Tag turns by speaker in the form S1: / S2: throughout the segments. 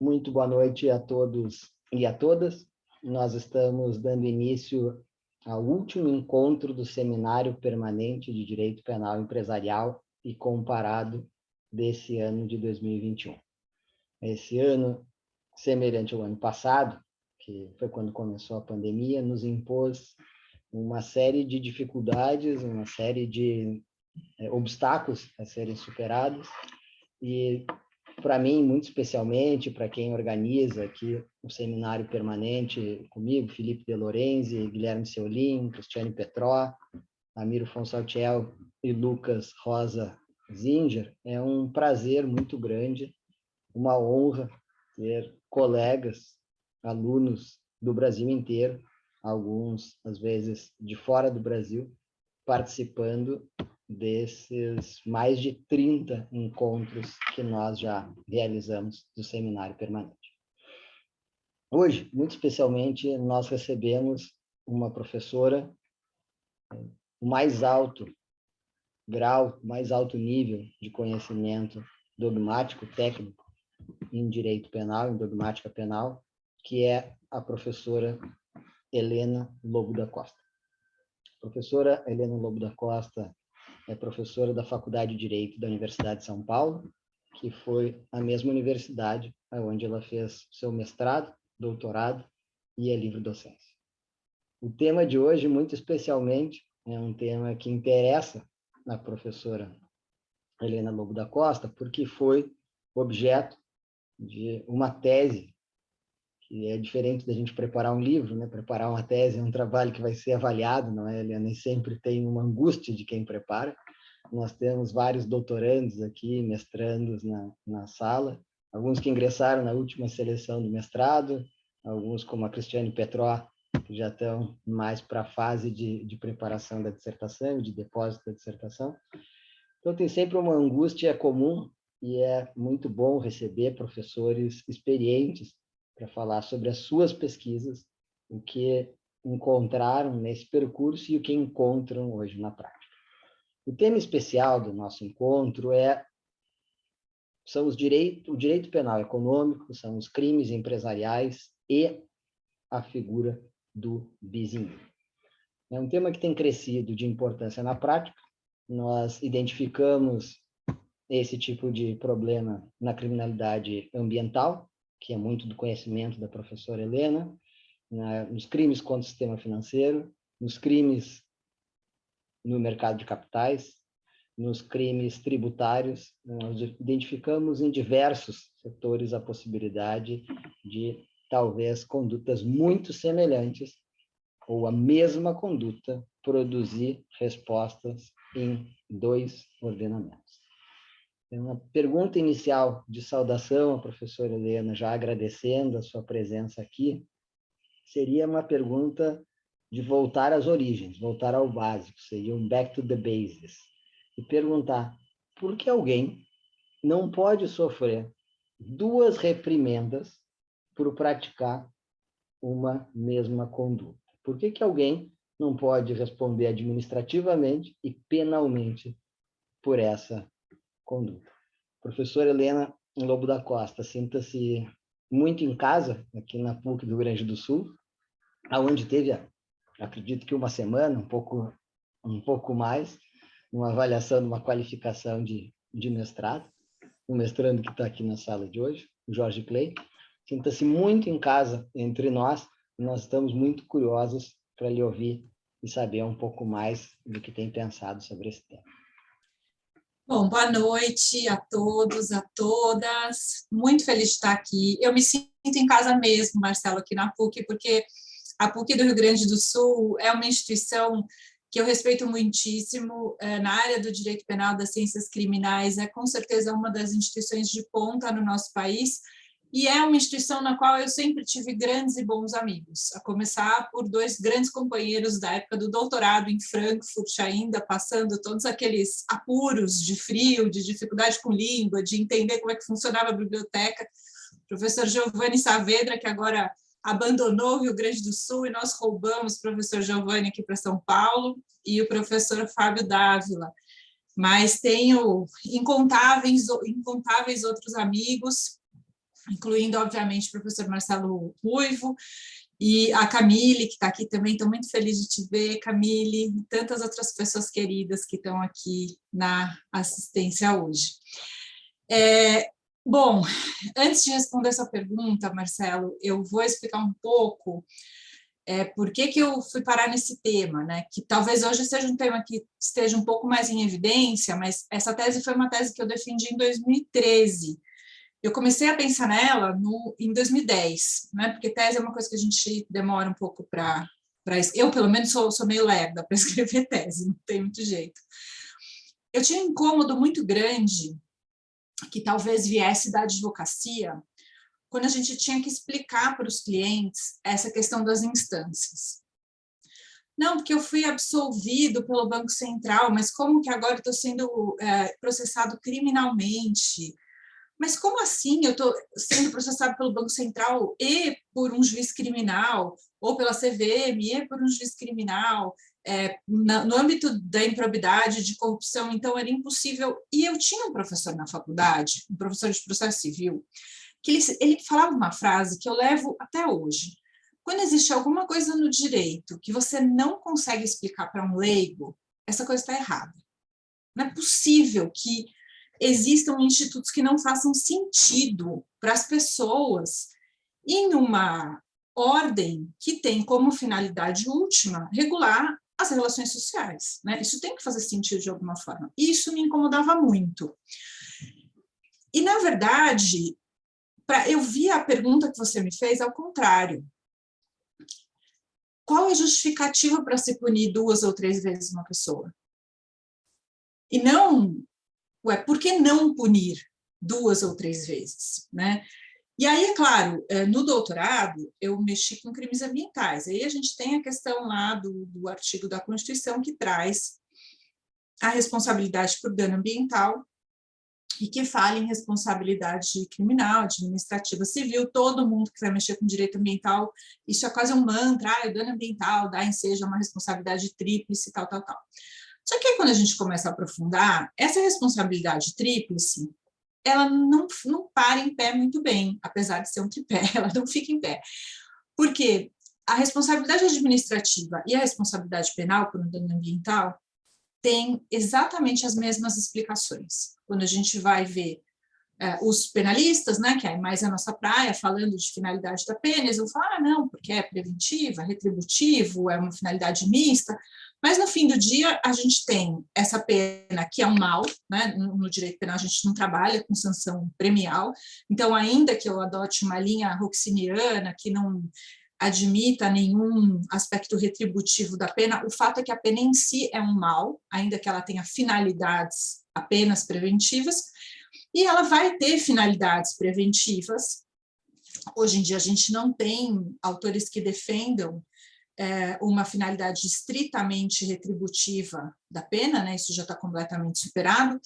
S1: Muito boa noite a todos e a todas. Nós estamos dando início ao último encontro do Seminário Permanente de Direito Penal Empresarial e Comparado desse ano de 2021. Esse ano, semelhante ao ano passado, que foi quando começou a pandemia, nos impôs uma série de dificuldades, uma série de obstáculos a serem superados, e para mim, muito especialmente, para quem organiza aqui o seminário permanente comigo, Felipe De Lorenzi, Guilherme Seolim, Cristiane Petró, Amiro Fonsaltiel e Lucas Rosa Zinger, é um prazer muito grande, uma honra ter colegas, alunos do Brasil inteiro, alguns, às vezes, de fora do Brasil, participando desses mais de 30 encontros que nós já realizamos do Seminário Permanente. Hoje, muito especialmente, nós recebemos uma professora, o mais alto grau, mais alto nível de conhecimento dogmático, técnico em direito penal, em dogmática penal, que é a professora Helena Lobo da Costa. A professora Helena Lobo da Costa é professora da Faculdade de Direito da Universidade de São Paulo, que foi a mesma universidade onde ela fez seu mestrado, doutorado e é livre-docência. O tema de hoje, muito especialmente, é um tema que interessa a professora Helena Lobo da Costa, porque foi objeto de uma tese, que é diferente da gente preparar um livro, né? Preparar uma tese é um trabalho que vai ser avaliado, não é? Ele nem sempre tem uma angústia de quem prepara. Nós temos vários doutorandos aqui, mestrandos na sala, alguns que ingressaram na última seleção do mestrado, alguns como a Cristiane Petró, que já estão mais para a fase de preparação da dissertação, de depósito da dissertação. Então, tem sempre uma angústia comum e é muito bom receber professores experientes para falar sobre as suas pesquisas, o que encontraram nesse percurso e o que encontram hoje na prática. O tema especial do nosso encontro são o direito penal econômico, são os crimes empresariais e a figura do bis in idem. É um tema que tem crescido de importância na prática. Nós identificamos esse tipo de problema na criminalidade ambiental, que é muito do conhecimento da professora Helena, nos crimes contra o sistema financeiro, nos crimes no mercado de capitais, nos crimes tributários. Nós identificamos em diversos setores a possibilidade de, talvez, condutas muito semelhantes ou a mesma conduta produzir respostas em dois ordenamentos. Uma pergunta inicial de saudação à professora Helena, já agradecendo a sua presença aqui, seria uma pergunta de voltar às origens, voltar ao básico, seria um back to the basics, e perguntar por que alguém não pode sofrer duas reprimendas por praticar uma mesma conduta. Por que alguém não pode responder administrativamente e penalmente por essa conduta? Professora Helena Lobo da Costa, sinta-se muito em casa aqui na PUC do Rio Grande do Sul, aonde teve, acredito que uma semana, um pouco mais, uma avaliação de uma qualificação de mestrado, o mestrando que está aqui na sala de hoje, o Jorge Clay. Sinta-se muito em casa entre nós, e nós estamos muito curiosos para lhe ouvir e saber um pouco mais do que tem pensado sobre esse tema.
S2: Bom, boa noite a todos, a todas. Muito feliz de estar aqui. Eu me sinto em casa mesmo, Marcelo, aqui na PUC, porque a PUC do Rio Grande do Sul é uma instituição que eu respeito muitíssimo na área do direito penal, das ciências criminais, é com certeza uma das instituições de ponta no nosso país, e é uma instituição na qual eu sempre tive grandes e bons amigos, a começar por dois grandes companheiros da época do doutorado em Frankfurt, ainda passando todos aqueles apuros de frio, de dificuldade com língua, de entender como é que funcionava a biblioteca, o professor Giovanni Saavedra, que agora abandonou o Rio Grande do Sul, e nós roubamos o professor Giovanni aqui para São Paulo, e o professor Fábio Dávila. Mas tenho incontáveis outros amigos, incluindo, obviamente, o professor Marcelo Ruivo e a Camille, que está aqui também. Estou muito feliz de te ver, Camille, e tantas outras pessoas queridas que estão aqui na assistência hoje. Bom, antes de responder essa pergunta, Marcelo, eu vou explicar um pouco por que eu fui parar nesse tema, né? Que talvez hoje seja um tema que esteja um pouco mais em evidência, mas essa tese foi uma tese que eu defendi em 2013. Eu comecei a pensar nela em 2010, né? Porque tese é uma coisa que a gente demora um pouco para... Eu, pelo menos, sou meio lerda para escrever tese, não tem muito jeito. Eu tinha um incômodo muito grande, que talvez viesse da advocacia, quando a gente tinha que explicar para os clientes essa questão das instâncias. Não, porque eu fui absolvido pelo Banco Central, mas como que agora eu estou sendo processado criminalmente? Mas como assim eu estou sendo processado pelo Banco Central e por um juiz criminal, ou pela CVM e por um juiz criminal, no âmbito da improbidade, de corrupção, então era impossível. E eu tinha um professor na faculdade, um professor de processo civil, que ele falava uma frase que eu levo até hoje. Quando existe alguma coisa no direito que você não consegue explicar para um leigo, essa coisa está errada. Não é possível que existam institutos que não façam sentido para as pessoas em uma ordem que tem como finalidade última regular as relações sociais, né? Isso tem que fazer sentido de alguma forma. Isso me incomodava muito. E, na verdade, eu vi a pergunta que você me fez ao contrário. Qual é a justificativa para se punir 2 ou 3 vezes uma pessoa? E não, por que não punir 2 ou 3 vezes, né? E aí, é claro, no doutorado, eu mexi com crimes ambientais. Aí a gente tem a questão lá do artigo da Constituição que traz a responsabilidade por dano ambiental e que fala em responsabilidade criminal, administrativa, civil. Todo mundo que vai mexer com direito ambiental, isso é quase um mantra, o dano ambiental dá ensejo a uma responsabilidade tríplice, tal, tal, tal. Só que aí, quando a gente começa a aprofundar, essa responsabilidade tríplice, ela não para em pé muito bem, apesar de ser um tripé, ela não fica em pé. Porque a responsabilidade administrativa e a responsabilidade penal por um dano ambiental têm exatamente as mesmas explicações. Quando a gente vai ver os penalistas, né, que é mais a nossa praia, falando de finalidade da pena, eles vão falar, não, porque é preventiva, retributivo, é uma finalidade mista, mas no fim do dia a gente tem essa pena que é um mal, né, no direito penal a gente não trabalha com sanção premial, então ainda que eu adote uma linha roxiniana que não admita nenhum aspecto retributivo da pena, o fato é que a pena em si é um mal, ainda que ela tenha finalidades apenas preventivas, e ela vai ter finalidades preventivas. Hoje em dia a gente não tem autores que defendam uma finalidade estritamente retributiva da pena, né? Isso já está completamente superado.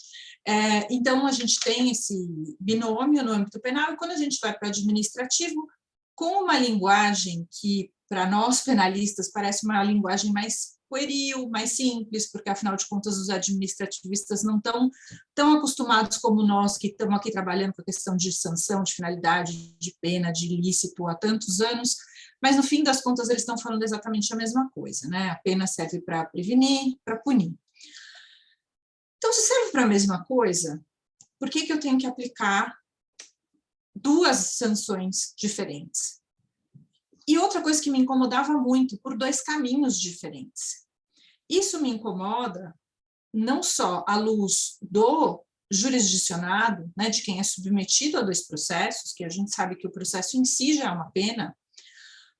S2: Então a gente tem esse binômio no âmbito penal, e quando a gente vai para o administrativo, com uma linguagem que, para nós penalistas, parece uma linguagem mais pueril, mais simples, porque, afinal de contas, os administrativistas não estão tão acostumados como nós, que estamos aqui trabalhando com a questão de sanção, de finalidade, de pena, de ilícito há tantos anos, mas, no fim das contas, eles estão falando exatamente a mesma coisa, né? A pena serve para prevenir, para punir. Então, se serve para a mesma coisa, por que eu tenho que aplicar 2 sanções diferentes? E outra coisa que me incomodava muito, por 2 caminhos diferentes. Isso me incomoda não só à luz do jurisdicionado, né, de quem é submetido a 2 processos, que a gente sabe que o processo em si já é uma pena,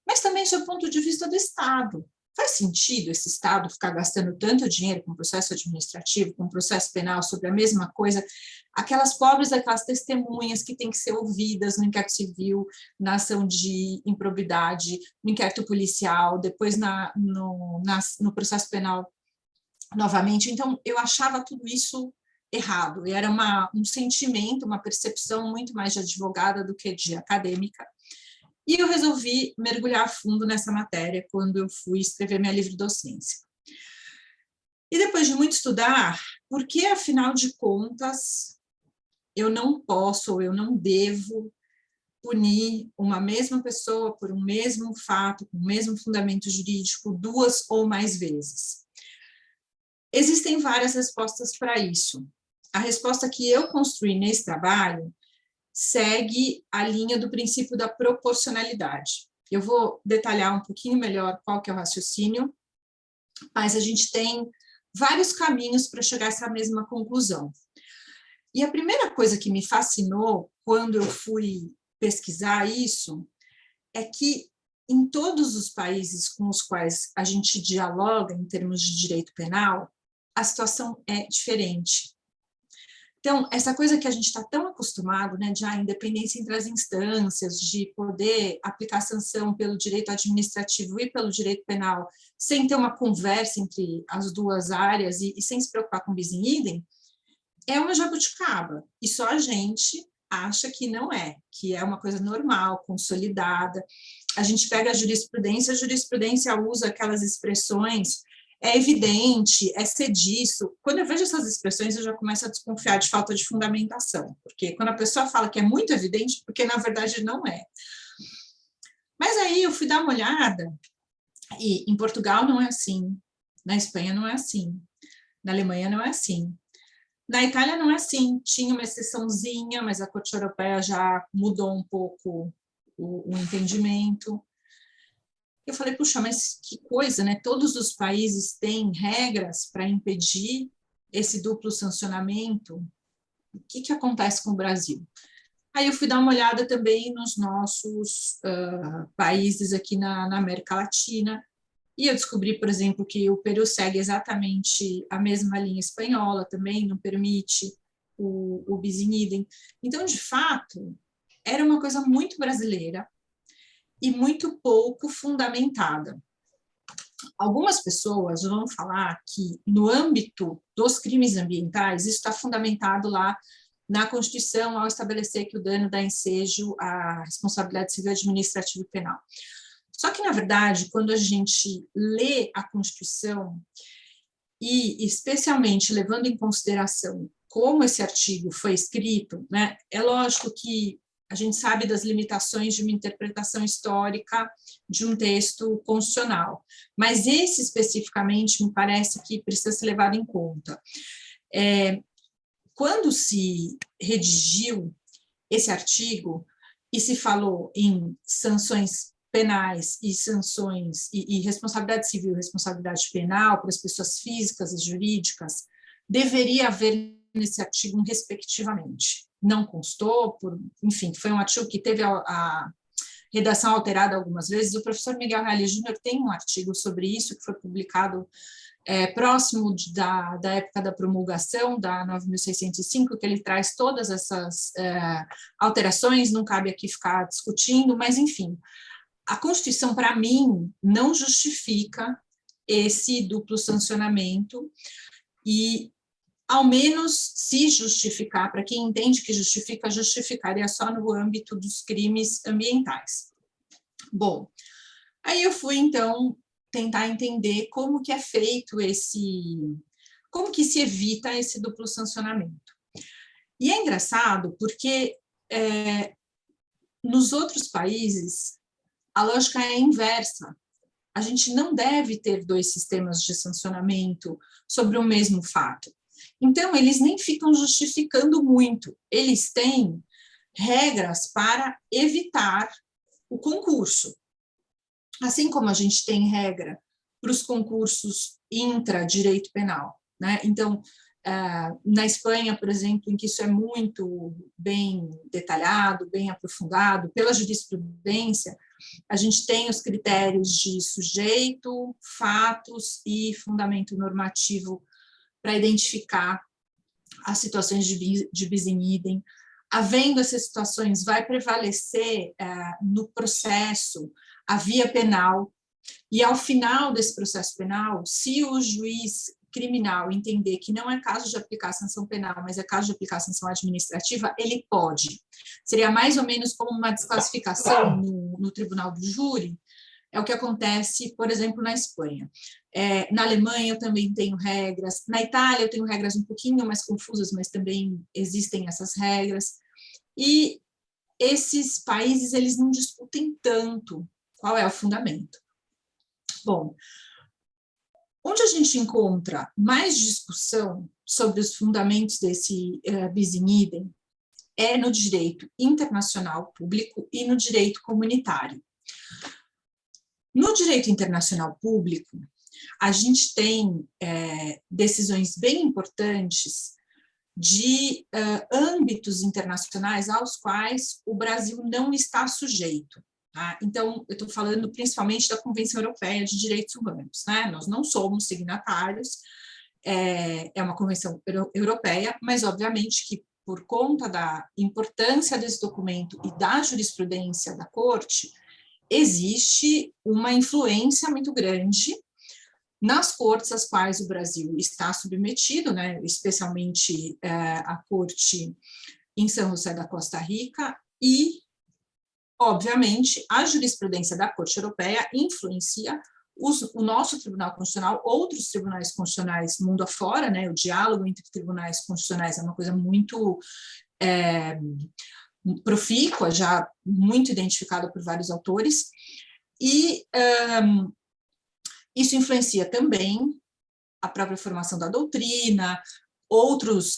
S2: mas também sob o ponto de vista do Estado. Faz sentido esse Estado ficar gastando tanto dinheiro com processo administrativo, com processo penal, sobre a mesma coisa? Aquelas pobres, aquelas testemunhas que têm que ser ouvidas no inquérito civil, na ação de improbidade, no inquérito policial, depois no processo penal novamente. Então, eu achava tudo isso errado. E era um sentimento, uma percepção muito mais de advogada do que de acadêmica. E eu resolvi mergulhar a fundo nessa matéria quando eu fui escrever minha livre-docência. E depois de muito estudar, por que, afinal de contas, eu não posso ou eu não devo punir uma mesma pessoa por um mesmo fato, com o mesmo fundamento jurídico, 2 ou mais vezes? Existem várias respostas para isso. A resposta que eu construí nesse trabalho segue a linha do princípio da proporcionalidade. Eu vou detalhar um pouquinho melhor qual que é o raciocínio, mas a gente tem vários caminhos para chegar a essa mesma conclusão. E a primeira coisa que me fascinou quando eu fui pesquisar isso é que em todos os países com os quais a gente dialoga em termos de direito penal, a situação é diferente. Então, essa coisa que a gente está tão acostumado, né, de independência entre as instâncias, de poder aplicar sanção pelo direito administrativo e pelo direito penal, sem ter uma conversa entre as duas áreas e sem se preocupar com bis in idem, é uma jabuticaba. E só a gente acha que não é, que é uma coisa normal, consolidada. A gente pega a jurisprudência usa aquelas expressões, é evidente, é sediço. Quando eu vejo essas expressões, eu já começo a desconfiar de falta de fundamentação, porque quando a pessoa fala que é muito evidente, porque na verdade não é. Mas aí eu fui dar uma olhada, e em Portugal não é assim, na Espanha não é assim, na Alemanha não é assim, na Itália não é assim, tinha uma exceçãozinha, mas a Corte Europeia já mudou um pouco o entendimento. Eu falei, puxa, mas que coisa, né? Todos os países têm regras para impedir esse duplo sancionamento. O que acontece com o Brasil? Aí eu fui dar uma olhada também nos nossos países aqui na América Latina, e eu descobri, por exemplo, que o Peru segue exatamente a mesma linha espanhola, também não permite o bis in idem. Então, de fato, era uma coisa muito brasileira, e muito pouco fundamentada. Algumas pessoas vão falar que, no âmbito dos crimes ambientais, isso está fundamentado lá na Constituição, ao estabelecer que o dano dá ensejo à responsabilidade civil, administrativa e penal. Só que, na verdade, quando a gente lê a Constituição, e especialmente levando em consideração como esse artigo foi escrito, né, é lógico que a gente sabe das limitações de uma interpretação histórica de um texto constitucional, mas esse especificamente me parece que precisa ser levado em conta. Quando se redigiu esse artigo e se falou em sanções penais e sanções e responsabilidade civil e responsabilidade penal para as pessoas físicas e jurídicas, deveria haver nesse artigo um respectivamente. Não constou, enfim, foi um artigo que teve a redação alterada algumas vezes. O professor Miguel Reale Júnior tem um artigo sobre isso, que foi publicado próximo da época da promulgação da 9.605, que ele traz todas essas alterações, não cabe aqui ficar discutindo, mas, enfim, a Constituição, para mim, não justifica esse duplo sancionamento e, ao menos, se justificar, para quem entende que justifica, justificaria só no âmbito dos crimes ambientais. Bom, aí eu fui, então, tentar entender como que é feito como que se evita esse duplo sancionamento. E é engraçado porque nos outros países a lógica é inversa. A gente não deve ter 2 sistemas de sancionamento sobre o mesmo fato. Então, eles nem ficam justificando muito. Eles têm regras para evitar o concurso. Assim como a gente tem regra para os concursos intra-direito penal, né? Então, na Espanha, por exemplo, em que isso é muito bem detalhado, bem aprofundado, pela jurisprudência, a gente tem os critérios de sujeito, fatos e fundamento normativo para identificar as situações de bis in idem. Havendo essas situações, vai prevalecer no processo a via penal, e ao final desse processo penal, se o juiz criminal entender que não é caso de aplicar sanção penal, mas é caso de aplicar sanção administrativa, ele pode. Seria mais ou menos como uma desclassificação no tribunal do júri, é o que acontece, por exemplo, na Espanha. Na Alemanha eu também tenho regras, na Itália eu tenho regras um pouquinho mais confusas, mas também existem essas regras, e esses países eles não discutem tanto qual é o fundamento. Bom, onde a gente encontra mais discussão sobre os fundamentos desse bis in idem é no direito internacional público e no direito comunitário. No direito internacional público, a gente tem decisões bem importantes de âmbitos internacionais aos quais o Brasil não está sujeito. Tá? Então, eu estou falando principalmente da Convenção Europeia de Direitos Humanos. Né? Nós não somos signatários, é uma convenção europeia, mas obviamente que por conta da importância desse documento e da jurisprudência da Corte, existe uma influência muito grande nas cortes às quais o Brasil está submetido, né, especialmente a corte em São José da Costa Rica, e, obviamente, a jurisprudência da Corte Europeia influencia o nosso Tribunal Constitucional, outros tribunais constitucionais mundo afora, né, o diálogo entre tribunais constitucionais é uma coisa muito profícua, já muito identificada por vários autores, e isso influencia também a própria formação da doutrina,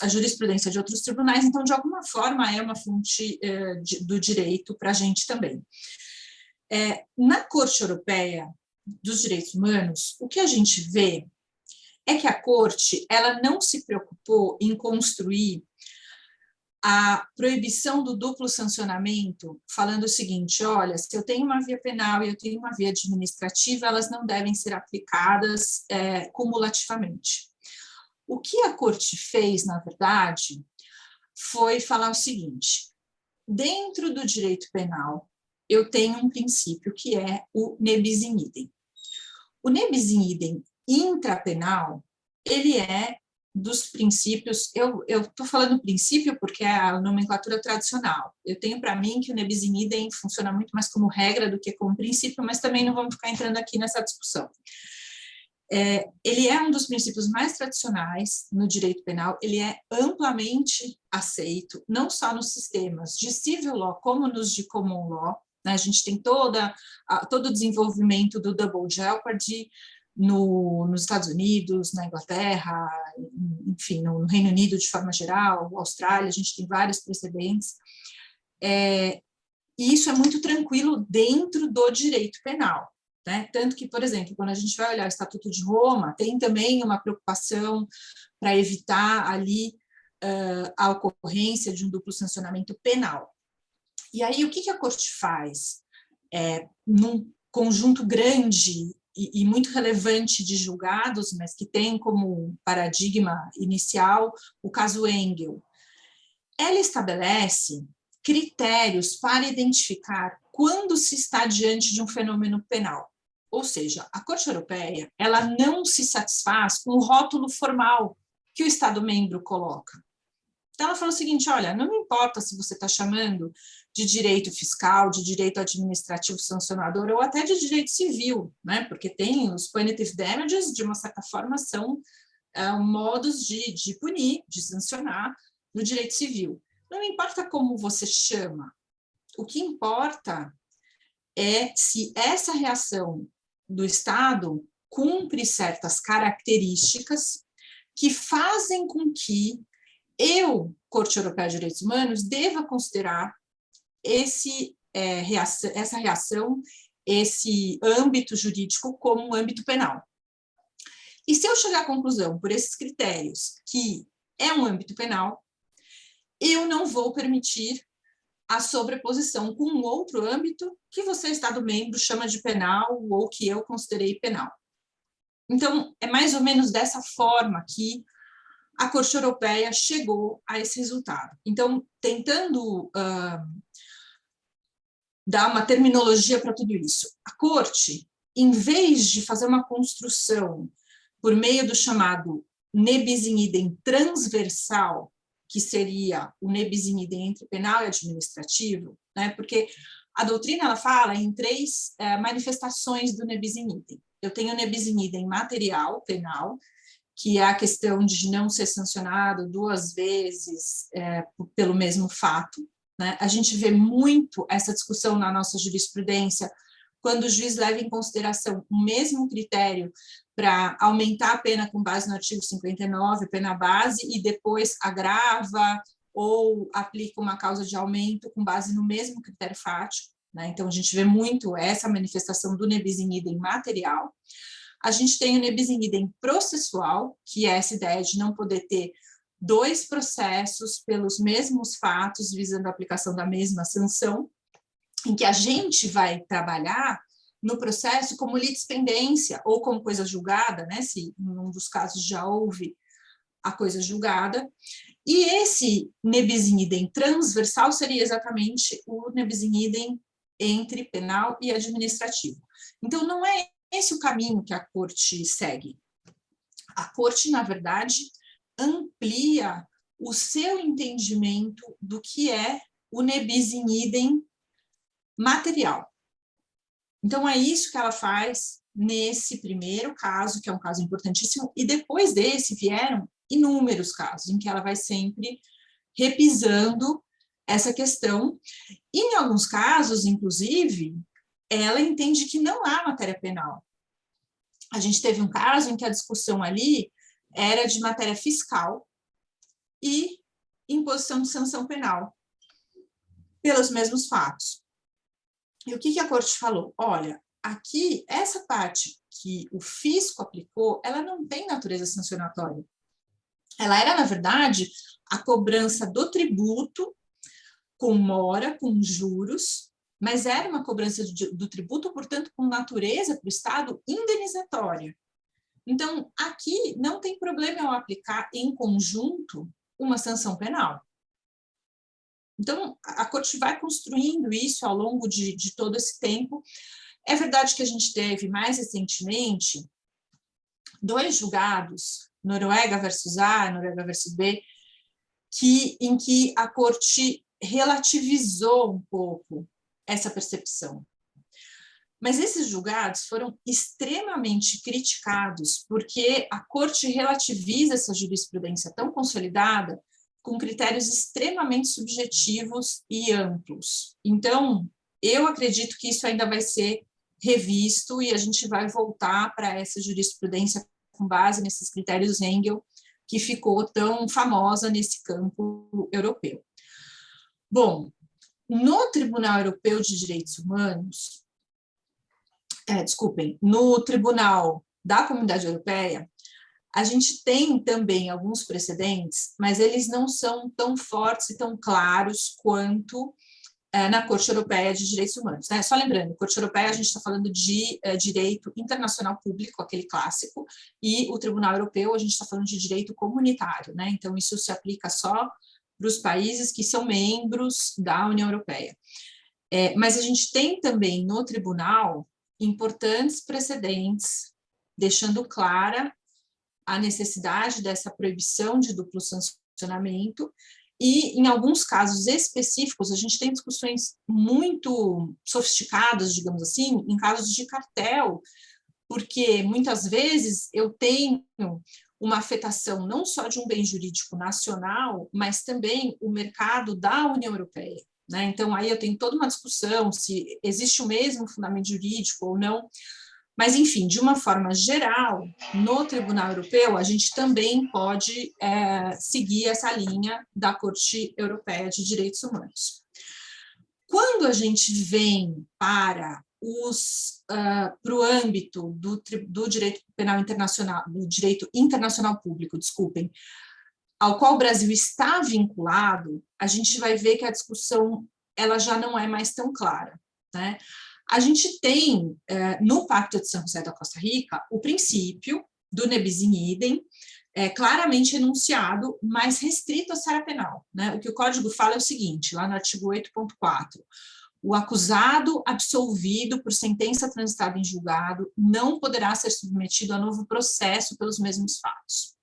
S2: a jurisprudência de outros tribunais, então, de alguma forma, é uma fonte do direito para a gente também. Na Corte Europeia dos Direitos Humanos, o que a gente vê é que a Corte ela não se preocupou em construir a proibição do duplo sancionamento, falando o seguinte, olha, se eu tenho uma via penal e eu tenho uma via administrativa, elas não devem ser aplicadas cumulativamente. O que a Corte fez, na verdade, foi falar o seguinte, dentro do direito penal, eu tenho um princípio que é o ne bis in idem. O ne bis in idem intrapenal, ele é dos princípios, eu estou falando princípio porque é a nomenclatura tradicional. Eu tenho para mim que o ne bis in idem funciona muito mais como regra do que como princípio, mas também não vamos ficar entrando aqui nessa discussão. Ele é um dos princípios mais tradicionais no direito penal, ele é amplamente aceito, não só nos sistemas de civil law, como nos de common law, né? A gente tem todo o desenvolvimento do double jeopardy, nos Estados Unidos, na Inglaterra, enfim, no Reino Unido de forma geral, Austrália, a gente tem vários precedentes. E isso é muito tranquilo dentro do direito penal. Né? Tanto que, por exemplo, quando a gente vai olhar o Estatuto de Roma, tem também uma preocupação para evitar ali a ocorrência de um duplo sancionamento penal. E aí, o que a Corte faz? Num conjunto grande e muito relevante de julgados, mas que tem como paradigma inicial o caso Engel. Ela estabelece critérios para identificar quando se está diante de um fenômeno penal. Ou seja, a Corte Europeia ela não se satisfaz com o rótulo formal que o Estado-membro coloca. Então, ela falou o seguinte, olha, não me importa se você está chamando de direito fiscal, de direito administrativo sancionador ou até de direito civil, né? Porque tem os punitive damages, de uma certa forma, são modos de punir, de sancionar no direito civil. Não importa como você chama, o que importa é se essa reação do Estado cumpre certas características que fazem com que eu, Corte Europeia de Direitos Humanos, deva considerar essa reação, esse âmbito jurídico como um âmbito penal. E se eu chegar à conclusão, por esses critérios, que é um âmbito penal, eu não vou permitir a sobreposição com um outro âmbito que você, Estado-membro, chama de penal ou que eu considerei penal. Então, é mais ou menos dessa forma que a Corte Europeia chegou a esse resultado. Então, tentando dar uma terminologia para tudo isso, a Corte, em vez de fazer uma construção por meio do chamado ne bis in idem transversal, que seria o ne bis in idem entre penal e administrativo, né? Porque a doutrina ela fala em três manifestações do ne bis in idem. Eu tenho o ne bis in idem material, penal, que é a questão de não ser sancionado duas vezes pelo mesmo fato, né? A gente vê muito essa discussão na nossa jurisprudência, quando o juiz leva em consideração o mesmo critério para aumentar a pena com base no artigo 59, pena base, e depois agrava ou aplica uma causa de aumento com base no mesmo critério fático, né? Então, a gente vê muito essa manifestação do nebis in idem material. A gente tem o nebis in idem processual, que é essa ideia de não poder ter dois processos pelos mesmos fatos, visando a aplicação da mesma sanção, em que a gente vai trabalhar no processo como litispendência ou como coisa julgada, né, se em um dos casos já houve a coisa julgada, e esse nebis in idem transversal seria exatamente o nebis in idem entre penal e administrativo. Então, não é esse o caminho que a Corte segue. A Corte, na verdade, amplia o seu entendimento do que é o nebis in idem material. Então, é isso que ela faz nesse primeiro caso, que é um caso importantíssimo, e depois desse vieram inúmeros casos, em que ela vai sempre repisando essa questão, e em alguns casos, inclusive, ela entende que não há matéria penal. A gente teve um caso em que a discussão ali era de matéria fiscal e imposição de sanção penal, pelos mesmos fatos. E o que a Corte falou? Olha, aqui, essa parte que o fisco aplicou, ela não tem natureza sancionatória. Ela era, na verdade, a cobrança do tributo com mora, com juros, mas era uma cobrança do tributo, portanto, com natureza para o Estado indenizatória. Então, aqui não tem problema eu aplicar em conjunto uma sanção penal. Então, a Corte vai construindo isso ao longo de todo esse tempo. É verdade que a gente teve, mais recentemente, 2 julgados, Noruega versus A, Noruega versus B, em que a Corte relativizou um pouco essa percepção. Mas esses julgados foram extremamente criticados, porque a Corte relativiza essa jurisprudência tão consolidada com critérios extremamente subjetivos e amplos. Então, eu acredito que isso ainda vai ser revisto e a gente vai voltar para essa jurisprudência com base nesses critérios Engel, que ficou tão famosa nesse campo europeu. Bom, no Tribunal Europeu de Direitos Humanos, no Tribunal da Comunidade Europeia, a gente tem também alguns precedentes, mas eles não são tão fortes e tão claros quanto na Corte Europeia de Direitos Humanos, né? Só lembrando, Corte Europeia a gente está falando de direito internacional público, aquele clássico, e o Tribunal Europeu a gente está falando de direito comunitário, né? Então isso se aplica só para os países que são membros da União Europeia. Mas a gente tem também no Tribunal importantes precedentes, deixando clara a necessidade dessa proibição de duplo sancionamento, e em alguns casos específicos, a gente tem discussões muito sofisticadas, digamos assim, em casos de cartel, porque muitas vezes eu tenho uma afetação não só de um bem jurídico nacional, mas também o mercado da União Europeia, né? Então, aí eu tenho toda uma discussão se existe o mesmo fundamento jurídico ou não. Mas, enfim, de uma forma geral, no Tribunal Europeu, a gente também pode seguir essa linha da Corte Europeia de Direitos Humanos. Quando a gente vem para o âmbito do direito penal internacional, do direito internacional público, desculpem, ao qual o Brasil está vinculado, a gente vai ver que a discussão ela já não é mais tão clara, né? A gente tem, no Pacto de São José da Costa Rica, o princípio do nebis in idem, claramente enunciado, mas restrito à seara penal, né? O que o Código fala é o seguinte, lá no artigo 8.4, o acusado absolvido por sentença transitada em julgado não poderá ser submetido a novo processo pelos mesmos fatos.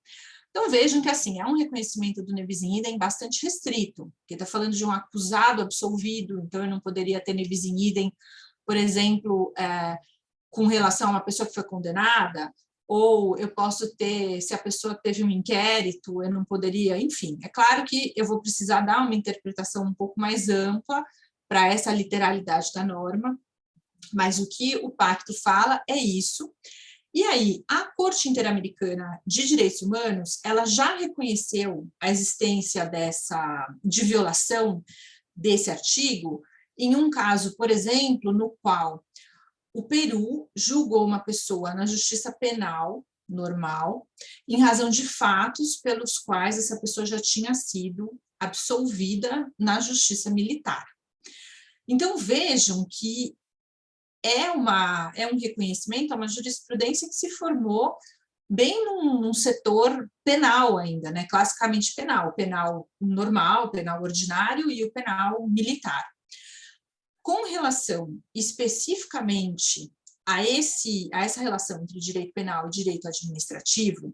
S2: Então, vejam que, assim, é um reconhecimento do nebis in idem bastante restrito, porque está falando de um acusado absolvido, então eu não poderia ter nebis in idem, por exemplo, com relação a uma pessoa que foi condenada, ou eu posso ter, se a pessoa teve um inquérito, eu não poderia, enfim. É claro que eu vou precisar dar uma interpretação um pouco mais ampla para essa literalidade da norma, mas o que o pacto fala é isso. E aí, a Corte Interamericana de Direitos Humanos, ela já reconheceu a existência de violação desse artigo em um caso, por exemplo, no qual o Peru julgou uma pessoa na justiça penal normal, em razão de fatos pelos quais essa pessoa já tinha sido absolvida na justiça militar. Então, vejam que é um reconhecimento, é uma jurisprudência que se formou bem num setor penal ainda, né? Classicamente penal, penal normal, penal ordinário e o penal militar. Com relação especificamente a essa relação entre direito penal e direito administrativo,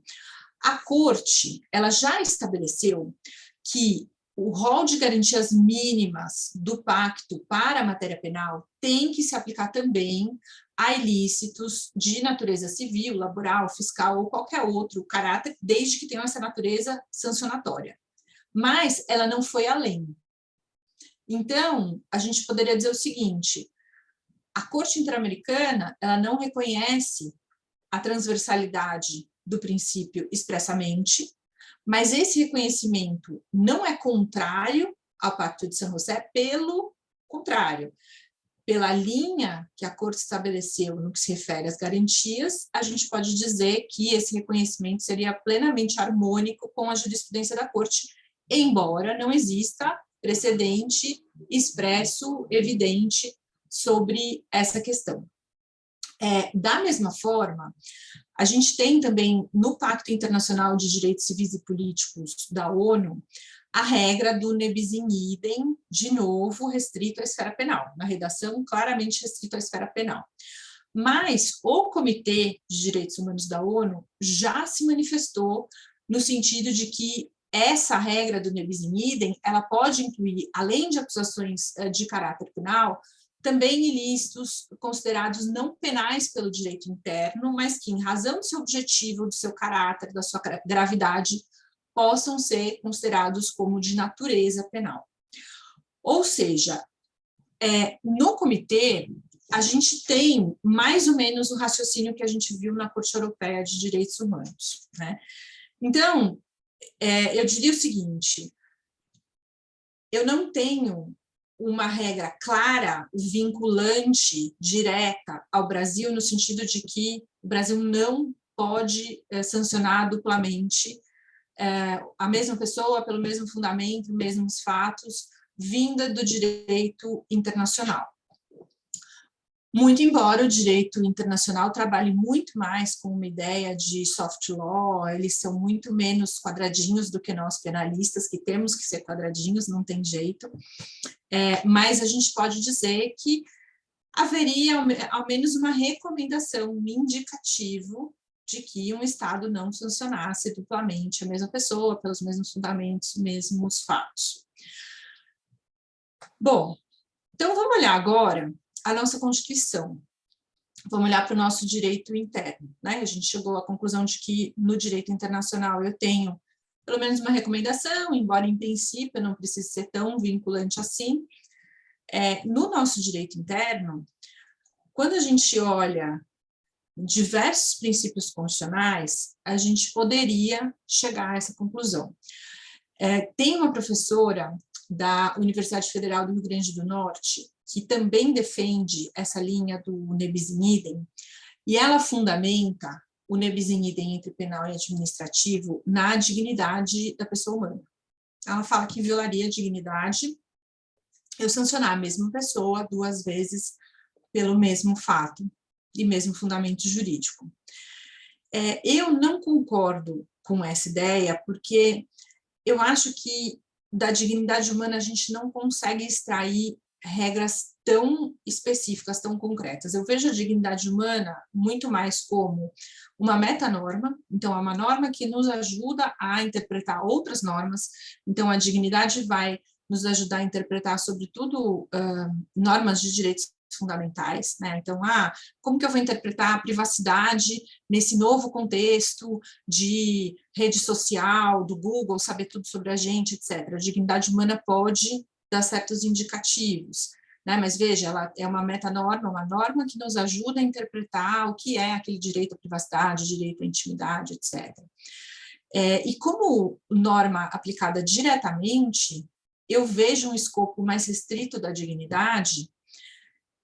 S2: a Corte ela já estabeleceu que o rol de garantias mínimas do pacto para a matéria penal tem que se aplicar também a ilícitos de natureza civil, laboral, fiscal ou qualquer outro caráter, desde que tenham essa natureza sancionatória. Mas ela não foi além. Então, a gente poderia dizer o seguinte: a Corte Interamericana ela não reconhece a transversalidade do princípio expressamente, mas esse reconhecimento não é contrário ao Pacto de San José, pelo contrário. Pela linha que a Corte estabeleceu no que se refere às garantias, a gente pode dizer que esse reconhecimento seria plenamente harmônico com a jurisprudência da Corte, embora não exista precedente expresso, evidente, sobre essa questão. Da mesma forma, a gente tem também no Pacto Internacional de Direitos Civis e Políticos da ONU a regra do ne bis in idem, de novo restrito à esfera penal, na redação claramente restrito à esfera penal. Mas o Comitê de Direitos Humanos da ONU já se manifestou no sentido de que essa regra do ne bis in idem, ela pode incluir, além de acusações de caráter penal, também ilícitos considerados não penais pelo direito interno, mas que, em razão do seu objetivo, do seu caráter, da sua gravidade, possam ser considerados como de natureza penal. Ou seja, no comitê, a gente tem mais ou menos o raciocínio que a gente viu na Corte Europeia de Direitos Humanos, né? Então, eu diria o seguinte: eu não tenho uma regra clara, vinculante, direta ao Brasil, no sentido de que o Brasil não pode sancionar duplamente a mesma pessoa pelo mesmo fundamento, mesmos fatos, vinda do direito internacional. Muito embora o direito internacional trabalhe muito mais com uma ideia de soft law, eles são muito menos quadradinhos do que nós penalistas, que temos que ser quadradinhos, não tem jeito, mas a gente pode dizer que haveria ao menos uma recomendação, um indicativo de que um Estado não sancionasse duplamente a mesma pessoa, pelos mesmos fundamentos, mesmos fatos. Bom, então vamos olhar agora a nossa Constituição. Vamos olhar para o nosso direito interno, né? A gente chegou à conclusão de que no direito internacional eu tenho pelo menos uma recomendação, embora em princípio não precise ser tão vinculante assim. No nosso direito interno, quando a gente olha diversos princípios constitucionais, a gente poderia chegar a essa conclusão. Tem uma professora da Universidade Federal do Rio Grande do Norte que também defende essa linha do ne bis in idem, e ela fundamenta o ne bis in idem entre penal e administrativo na dignidade da pessoa humana. Ela fala que violaria a dignidade eu sancionar a mesma pessoa duas vezes pelo mesmo fato e mesmo fundamento jurídico. Eu não concordo com essa ideia, porque eu acho que da dignidade humana a gente não consegue extrair regras tão específicas, tão concretas. Eu vejo a dignidade humana muito mais como uma metanorma, então é uma norma que nos ajuda a interpretar outras normas, então a dignidade vai nos ajudar a interpretar, sobretudo, normas de direitos fundamentais, né? Então, como que eu vou interpretar a privacidade nesse novo contexto de rede social, do Google, saber tudo sobre a gente, etc. A dignidade humana pode dar certos indicativos, né? Mas veja, ela é uma metanorma, uma norma que nos ajuda a interpretar o que é aquele direito à privacidade, direito à intimidade, etc. E como norma aplicada diretamente, eu vejo um escopo mais restrito da dignidade,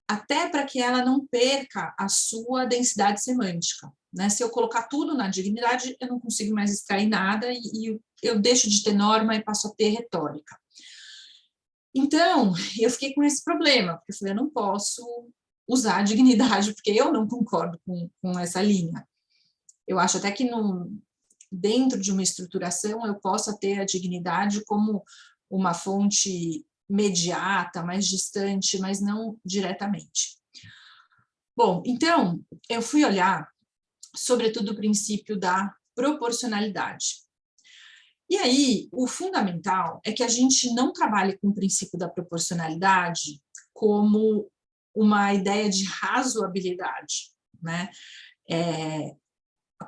S2: até para que ela não perca a sua densidade semântica, né? Se eu colocar tudo na dignidade, eu não consigo mais extrair nada e eu deixo de ter norma e passo a ter retórica. Então, eu fiquei com esse problema, porque eu falei, eu não posso usar a dignidade, porque eu não concordo com essa linha. Eu acho até que dentro de uma estruturação eu possa ter a dignidade como uma fonte imediata, mais distante, mas não diretamente. Bom, então, eu fui olhar, sobretudo, o princípio da proporcionalidade. E aí, o fundamental é que a gente não trabalhe com o princípio da proporcionalidade como uma ideia de razoabilidade, né?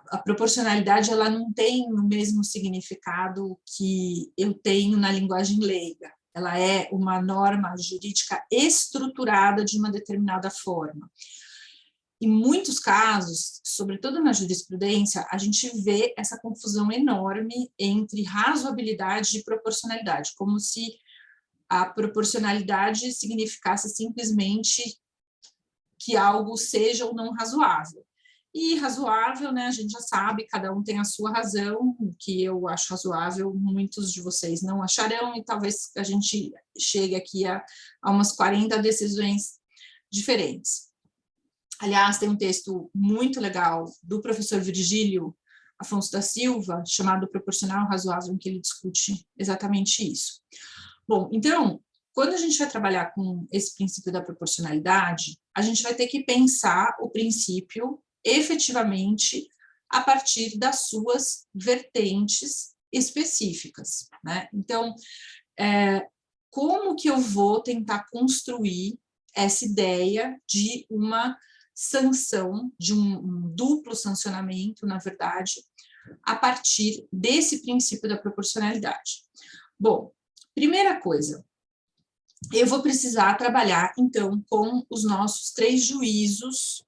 S2: A proporcionalidade ela não tem o mesmo significado que eu tenho na linguagem leiga. Ela é uma norma jurídica estruturada de uma determinada forma. Em muitos casos, sobretudo na jurisprudência, a gente vê essa confusão enorme entre razoabilidade e proporcionalidade, como se a proporcionalidade significasse simplesmente que algo seja ou não razoável. E razoável, né, a gente já sabe, cada um tem a sua razão, o que eu acho razoável, muitos de vocês não acharão, e talvez a gente chegue aqui a umas 40 decisões diferentes. Aliás, tem um texto muito legal do professor Virgílio Afonso da Silva, chamado Proporcional Razoável, em que ele discute exatamente isso. Bom, então, quando a gente vai trabalhar com esse princípio da proporcionalidade, a gente vai ter que pensar o princípio efetivamente a partir das suas vertentes específicas, né? Então, como que eu vou tentar construir essa ideia de uma sanção, de um duplo sancionamento, na verdade, a partir desse princípio da proporcionalidade? Bom, primeira coisa, eu vou precisar trabalhar, então, com os nossos 3 juízos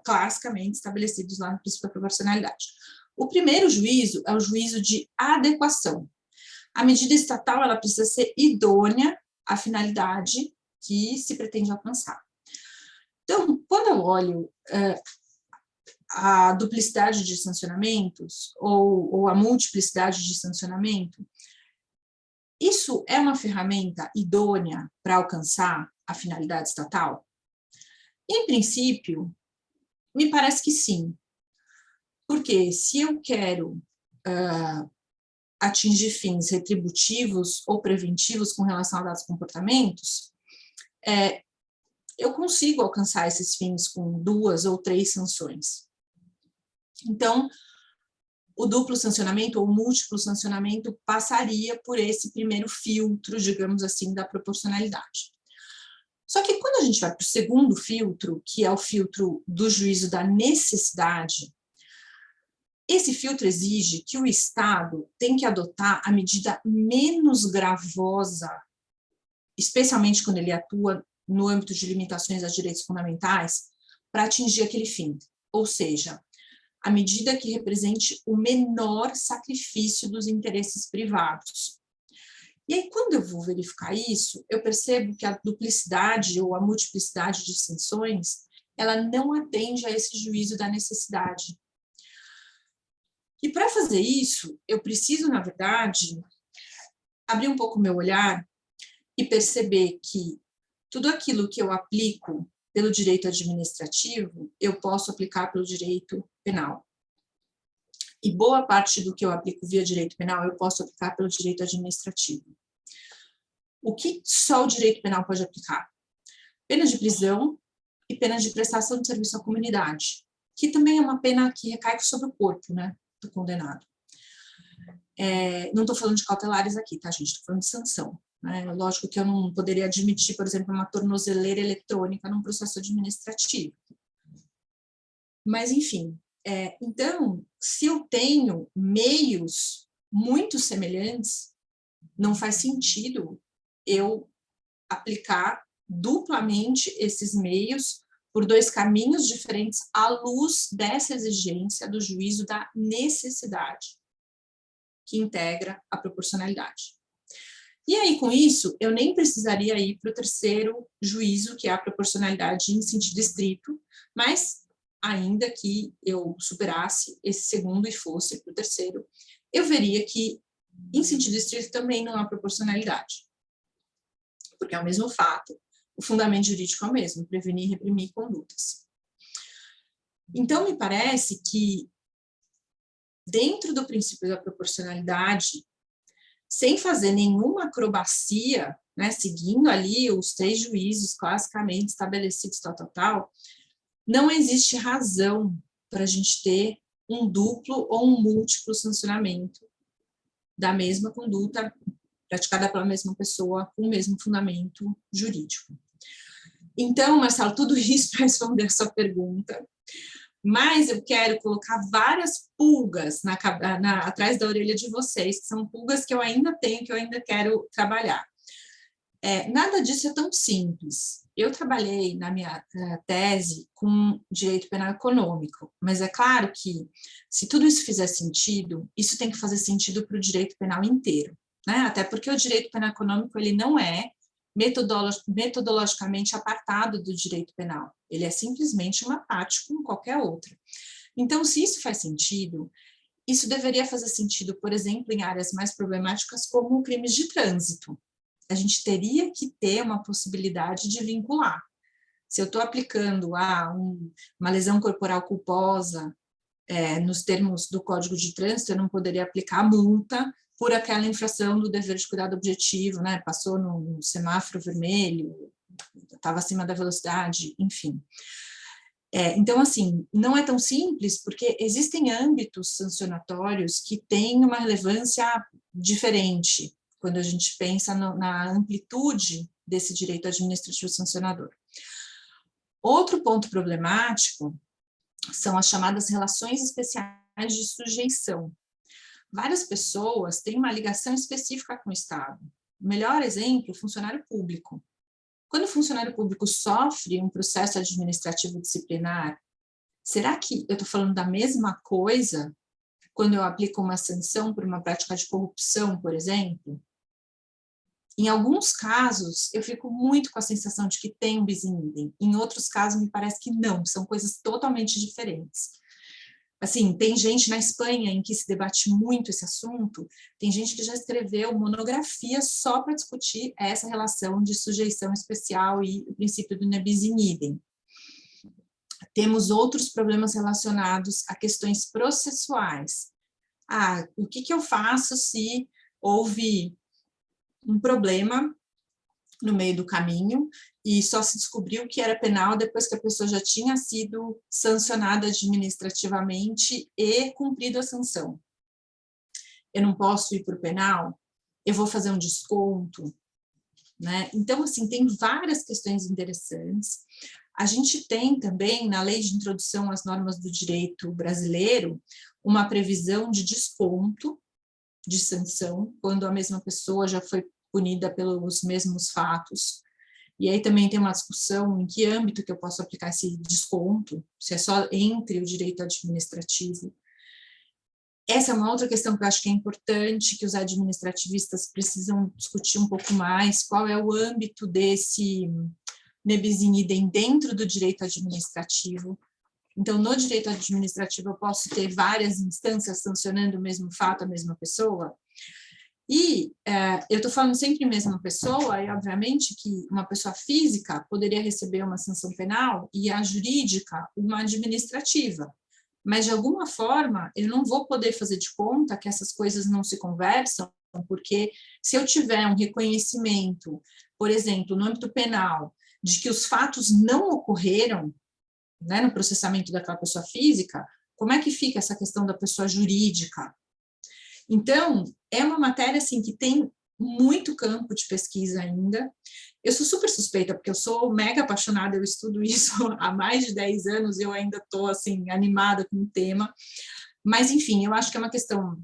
S2: classicamente estabelecidos lá no princípio da proporcionalidade. O primeiro juízo é o juízo de adequação. A medida estatal ela precisa ser idônea à finalidade que se pretende alcançar. Então, quando eu olho a duplicidade de sancionamentos ou a multiplicidade de sancionamento, isso é uma ferramenta idônea para alcançar a finalidade estatal? Em princípio, me parece que sim. Porque se eu quero atingir fins retributivos ou preventivos com relação a dados comportamentos, eu consigo alcançar esses fins com 2 ou 3 sanções. Então, o duplo sancionamento ou múltiplo sancionamento passaria por esse primeiro filtro, digamos assim, da proporcionalidade. Só que quando a gente vai para o segundo filtro, que é o filtro do juízo da necessidade, esse filtro exige que o Estado tem que adotar a medida menos gravosa, especialmente quando ele atua no âmbito de limitações a direitos fundamentais, para atingir aquele fim. Ou seja, a medida que represente o menor sacrifício dos interesses privados. E aí, quando eu vou verificar isso, eu percebo que a duplicidade ou a multiplicidade de sanções, ela não atende a esse juízo da necessidade. E para fazer isso, eu preciso, na verdade, abrir um pouco o meu olhar e perceber que tudo aquilo que eu aplico pelo direito administrativo, eu posso aplicar pelo direito penal. E boa parte do que eu aplico via direito penal, eu posso aplicar pelo direito administrativo. O que só o direito penal pode aplicar? Pena de prisão e pena de prestação de serviço à comunidade, que também é uma pena que recai sobre o corpo, né, do condenado. Não estou falando de cautelares aqui, tá, gente? Estou falando de sanção. né? Lógico que eu não poderia admitir, por exemplo, uma tornozeleira eletrônica num processo administrativo. Mas, enfim, então, se eu tenho meios muito semelhantes, não faz sentido eu aplicar duplamente esses meios por dois caminhos diferentes à luz dessa exigência do juízo da necessidade, que integra a proporcionalidade. E aí, com isso, eu nem precisaria ir para o terceiro juízo, que é a proporcionalidade em sentido estrito, mas ainda que eu superasse esse segundo e fosse para o terceiro, eu veria que, em sentido estrito, também não há proporcionalidade. Porque é o mesmo fato, o fundamento jurídico é o mesmo, prevenir e reprimir condutas. Então, me parece que, dentro do princípio da proporcionalidade, sem fazer nenhuma acrobacia, né, seguindo ali os 3 juízos classicamente estabelecidos, tal, não existe razão para a gente ter um duplo ou um múltiplo sancionamento da mesma conduta praticada pela mesma pessoa com o mesmo fundamento jurídico. Então, Marcelo, tudo isso para responder a sua pergunta, mas eu quero colocar várias pulgas atrás da orelha de vocês, que são pulgas que eu ainda tenho, que eu ainda quero trabalhar. Nada disso é tão simples. Eu trabalhei na minha tese com direito penal econômico, mas é claro que, se tudo isso fizer sentido, isso tem que fazer sentido para o direito penal inteiro, né? Até porque o direito penal econômico ele não é metodologicamente apartado do direito penal. Ele é simplesmente uma parte como qualquer outra. Então, se isso faz sentido, isso deveria fazer sentido, por exemplo, em áreas mais problemáticas como crimes de trânsito. A gente teria que ter uma possibilidade de vincular. Se eu estou aplicando uma lesão corporal culposa nos termos do Código de Trânsito, eu não poderia aplicar multa por aquela infração do dever de cuidado objetivo, né? Passou no semáforo vermelho, estava acima da velocidade, enfim. Então, assim, não é tão simples, porque existem âmbitos sancionatórios que têm uma relevância diferente quando a gente pensa na amplitude desse direito administrativo sancionador. Outro ponto problemático são as chamadas relações especiais de sujeição. Várias pessoas têm uma ligação específica com o Estado. O melhor exemplo, o funcionário público. Quando o funcionário público sofre um processo administrativo disciplinar, será que eu estou falando da mesma coisa quando eu aplico uma sanção por uma prática de corrupção, por exemplo? Em alguns casos, eu fico muito com a sensação de que tem um bis in idem. Em outros casos, me parece que não, são coisas totalmente diferentes. Assim, tem gente na Espanha em que se debate muito esse assunto, tem gente que já escreveu monografia só para discutir essa relação de sujeição especial e o princípio do bis in idem. Temos outros problemas relacionados a questões processuais. O que eu faço se houve um problema no meio do caminho e só se descobriu que era penal depois que a pessoa já tinha sido sancionada administrativamente e cumprido a sanção? Eu não posso ir para o penal? Eu vou fazer um desconto? Né? Então, assim, tem várias questões interessantes. A gente tem também, na Lei de Introdução às Normas do Direito Brasileiro, uma previsão de desconto de sanção, quando a mesma pessoa já foi punida pelos mesmos fatos. E aí também tem uma discussão em que âmbito que eu posso aplicar esse desconto, se é só entre o direito administrativo. Essa é uma outra questão que eu acho que é importante, que os administrativistas precisam discutir um pouco mais, qual é o âmbito desse bis in idem dentro do direito administrativo. Então, no direito administrativo, eu posso ter várias instâncias sancionando o mesmo fato, a mesma pessoa. E eu estou falando sempre mesma pessoa, e obviamente que uma pessoa física poderia receber uma sanção penal e a jurídica uma administrativa. Mas, de alguma forma, eu não vou poder fazer de conta que essas coisas não se conversam, porque se eu tiver um reconhecimento, por exemplo, no âmbito penal, de que os fatos não ocorreram, né, no processamento daquela pessoa física, como é que fica essa questão da pessoa jurídica? Então, é uma matéria assim, que tem muito campo de pesquisa ainda. Eu sou super suspeita, porque eu sou mega apaixonada, eu estudo isso há mais de 10 anos, e eu ainda estou, assim, animada com o tema. Mas, enfim, eu acho que é uma questão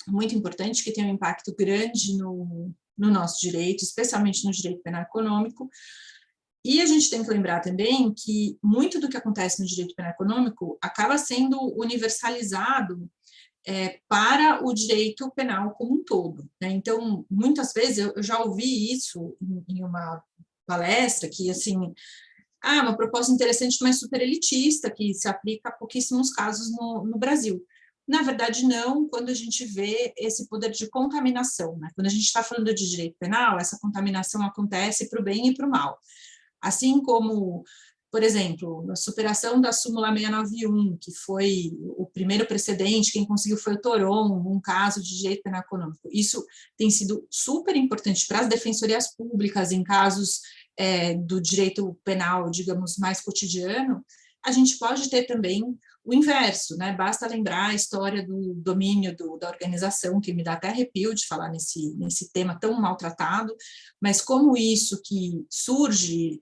S2: muito importante, que tem um impacto grande no nosso direito, especialmente no direito penal econômico. E a gente tem que lembrar também que muito do que acontece no direito penal econômico acaba sendo universalizado para o direito penal como um todo, né? Então, muitas vezes eu já ouvi isso em uma palestra, que, assim, uma proposta interessante, mas super elitista, que se aplica a pouquíssimos casos no Brasil. Na verdade, não, quando a gente vê esse poder de contaminação, né? Quando a gente está falando de direito penal, essa contaminação acontece para o bem e para o mal. Assim como, por exemplo, a superação da súmula 691, que foi o primeiro precedente, quem conseguiu foi o Toron, um caso de direito penal econômico. Isso tem sido super importante para as defensorias públicas em casos do direito penal, digamos, mais cotidiano. A gente pode ter também o inverso, né? Basta lembrar a história do domínio da organização, que me dá até arrepio de falar nesse tema tão maltratado, mas como isso que surge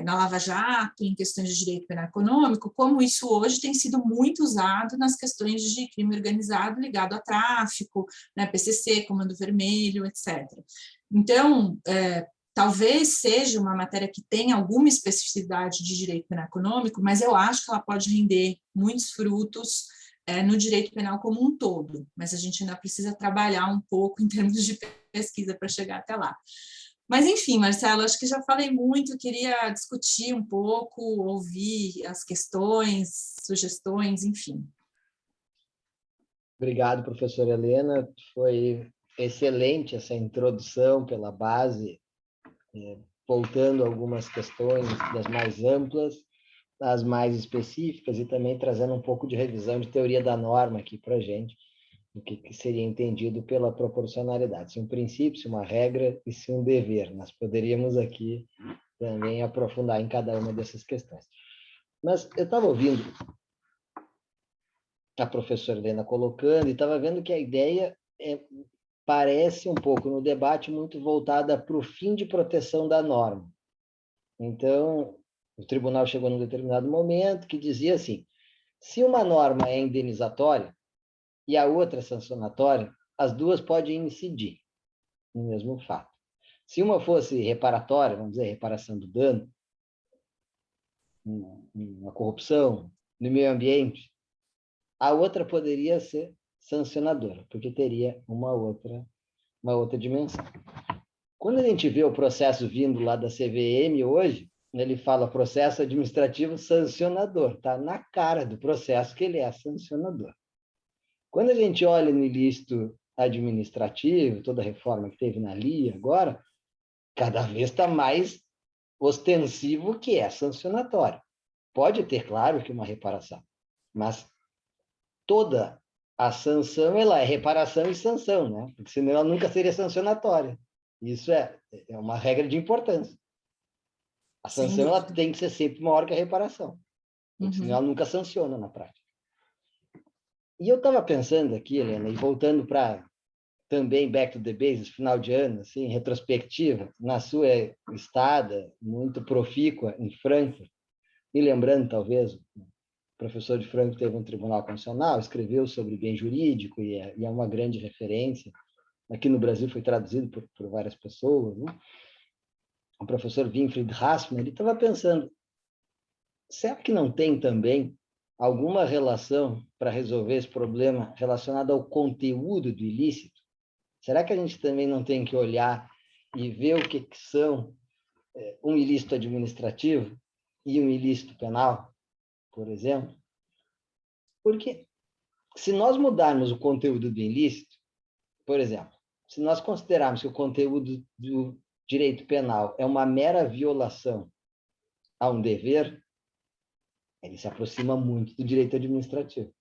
S2: na Lava Jato, em questões de direito penal econômico, como isso hoje tem sido muito usado nas questões de crime organizado ligado a tráfico, né, PCC, Comando Vermelho, etc. Então, talvez seja uma matéria que tenha alguma especificidade de direito penal econômico, mas eu acho que ela pode render muitos frutos no direito penal como um todo, mas a gente ainda precisa trabalhar um pouco em termos de pesquisa para chegar até lá. Mas, enfim, Marcelo, acho que já falei muito, queria discutir um pouco, ouvir as questões, sugestões, enfim.
S1: Obrigado, professora Helena. Foi excelente essa introdução pela base, voltando a algumas questões das mais amplas, às mais específicas, e também trazendo um pouco de revisão de teoria da norma aqui para a gente, o que seria entendido pela proporcionalidade, se um princípio, se uma regra e se um dever. Nós poderíamos aqui também aprofundar em cada uma dessas questões. Mas eu estava ouvindo a professora Helena colocando e estava vendo que a ideia parece um pouco no debate muito voltada para o fim de proteção da norma. Então, o tribunal chegou num determinado momento que dizia assim, se uma norma é indenizatória e a outra é sancionatória, as duas podem incidir no mesmo fato. Se uma fosse reparatória, vamos dizer, reparação do dano, uma corrupção no meio ambiente, a outra poderia ser sancionadora, porque teria uma outra dimensão. Quando a gente vê o processo vindo lá da CVM hoje, ele fala processo administrativo sancionador, está na cara do processo que ele é sancionador. Quando a gente olha no ilícito administrativo, toda a reforma que teve na LIA agora, cada vez está mais ostensivo que é sancionatório. Pode ter, claro, que uma reparação, mas toda a sanção ela é reparação e sanção, né? Porque senão ela nunca seria sancionatória. Isso é uma regra de importância. A sanção ela tem que ser sempre maior que a reparação, porque senão ela nunca sanciona na prática. E eu estava pensando aqui, Helena, e voltando para também back to the basics, final de ano, assim, retrospectiva, na sua estada muito profícua em Frankfurt, e lembrando, talvez, o professor de Frankfurt teve um tribunal constitucional, escreveu sobre bem jurídico e é uma grande referência. Aqui no Brasil foi traduzido por várias pessoas, né? O professor Winfried Hassmann, ele estava pensando, será que não tem também alguma relação para resolver esse problema relacionado ao conteúdo do ilícito? Será que a gente também não tem que olhar e ver o que são um ilícito administrativo e um ilícito penal, por exemplo? Porque se nós mudarmos o conteúdo do ilícito, por exemplo, se nós considerarmos que o conteúdo do direito penal é uma mera violação a um dever, ele se aproxima muito do direito administrativo.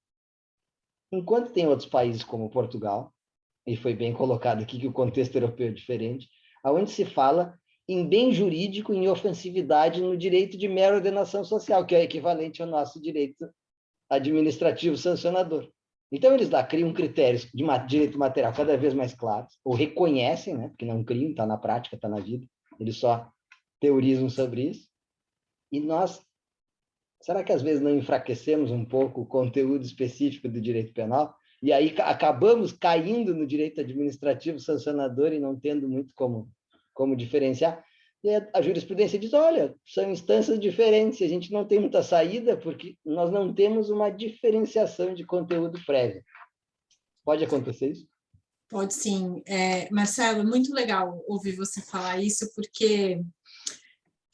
S1: Enquanto tem outros países como Portugal, e foi bem colocado aqui que o contexto europeu é diferente, onde se fala em bem jurídico, em ofensividade no direito de mera ordenação social, que é equivalente ao nosso direito administrativo sancionador. Então, eles lá criam critérios de direito material cada vez mais claros, ou reconhecem, né, porque não criam, está na prática, está na vida, eles só teorizam sobre isso. E nós, será que às vezes não enfraquecemos um pouco o conteúdo específico do direito penal? E aí acabamos caindo no direito administrativo sancionador e não tendo muito como diferenciar? E a jurisprudência diz, olha, são instâncias diferentes, a gente não tem muita saída porque nós não temos uma diferenciação de conteúdo prévio. Pode acontecer isso?
S2: Pode sim. Marcelo, muito legal ouvir você falar isso, porque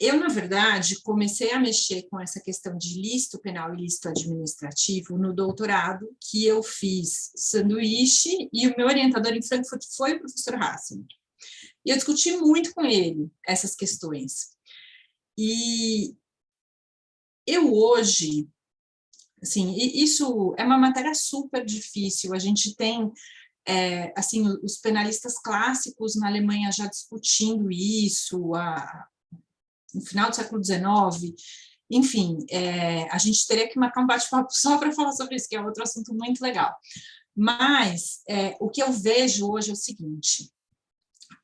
S2: eu, na verdade, comecei a mexer com essa questão de ilícito penal e ilícito administrativo no doutorado, que eu fiz sanduíche, e o meu orientador em Frankfurt foi o professor Hasselmann. E eu discuti muito com ele essas questões. E eu hoje, assim, isso é uma matéria super difícil, a gente tem, assim, os penalistas clássicos na Alemanha já discutindo isso, no final do século XIX, enfim, a gente teria que marcar um bate-papo só para falar sobre isso, que é outro assunto muito legal. Mas o que eu vejo hoje é o seguinte,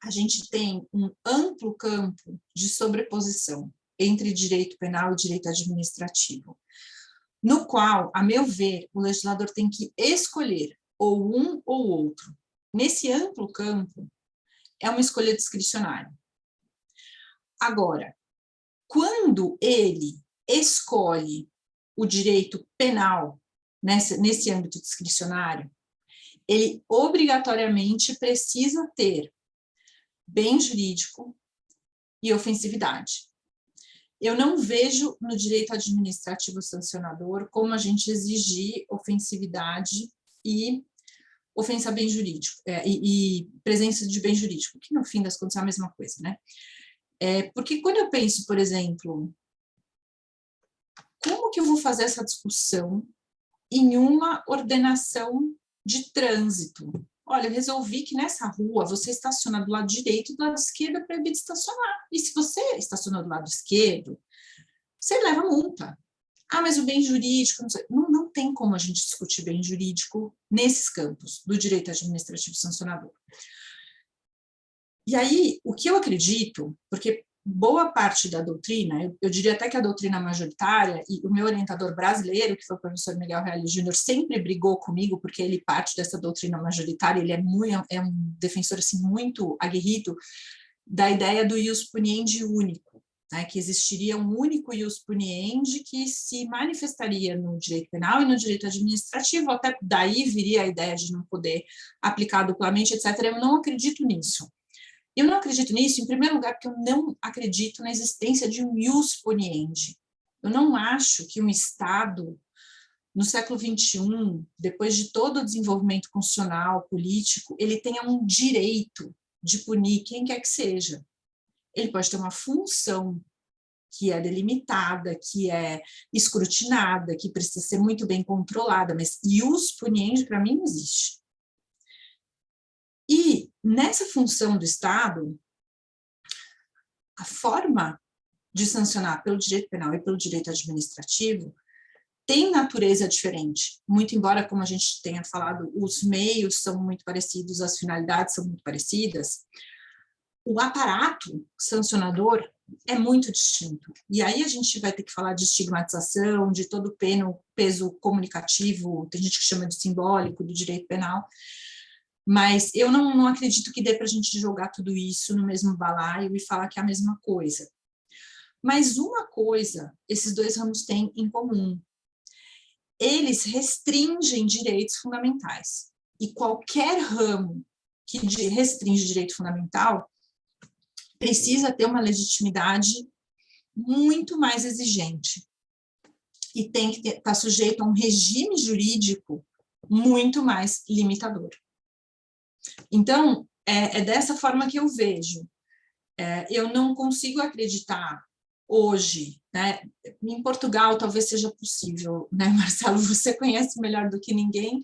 S2: a gente tem um amplo campo de sobreposição entre direito penal e direito administrativo, no qual, a meu ver, o legislador tem que escolher ou um ou outro. Nesse amplo campo, é uma escolha discricionária. Agora, quando ele escolhe o direito penal nesse âmbito discricionário, ele obrigatoriamente precisa ter bem jurídico e ofensividade. Eu não vejo no direito administrativo sancionador como a gente exigir ofensividade e ofensa a bem jurídico, e presença de bem jurídico, que no fim das contas é a mesma coisa, né? Porque quando eu penso, por exemplo, como que eu vou fazer essa discussão em uma ordenação de trânsito? Olha, eu resolvi que nessa rua você estaciona do lado direito e do lado esquerdo é proibido estacionar. E se você estacionou do lado esquerdo, você leva multa. Ah, mas o bem jurídico, não tem como a gente discutir bem jurídico nesses campos do direito administrativo sancionador. E aí, o que eu acredito, porque boa parte da doutrina, eu diria até que a doutrina majoritária, e o meu orientador brasileiro, que foi o professor Miguel Reale Júnior, sempre brigou comigo, porque ele parte dessa doutrina majoritária, ele é um defensor assim, muito aguerrido da ideia do ius puniendi único, né, que existiria um único ius puniendi que se manifestaria no direito penal e no direito administrativo, até daí viria a ideia de não poder aplicar duplamente, etc. Eu não acredito nisso. Eu não acredito nisso, em primeiro lugar, porque eu não acredito na existência de um ius puniendi. Eu não acho que um Estado, no século XXI, depois de todo o desenvolvimento constitucional, político, ele tenha um direito de punir quem quer que seja. Ele pode ter uma função que é delimitada, que é escrutinada, que precisa ser muito bem controlada, mas ius puniendi, para mim, não existe. E, nessa função do Estado, a forma de sancionar pelo direito penal e pelo direito administrativo tem natureza diferente, muito embora, como a gente tenha falado, os meios são muito parecidos, as finalidades são muito parecidas, o aparato sancionador é muito distinto. E aí a gente vai ter que falar de estigmatização, de todo o peso comunicativo, tem gente que chama de simbólico, do direito penal, mas eu não acredito que dê para a gente jogar tudo isso no mesmo balaio e falar que é a mesma coisa. Mas uma coisa esses dois ramos têm em comum. Eles restringem direitos fundamentais. E qualquer ramo que restringe direito fundamental precisa ter uma legitimidade muito mais exigente. E tem que estar sujeito a um regime jurídico muito mais limitador. Então, é dessa forma que eu vejo. Eu não consigo acreditar hoje, né? Em Portugal talvez seja possível, né, Marcelo? Você conhece melhor do que ninguém.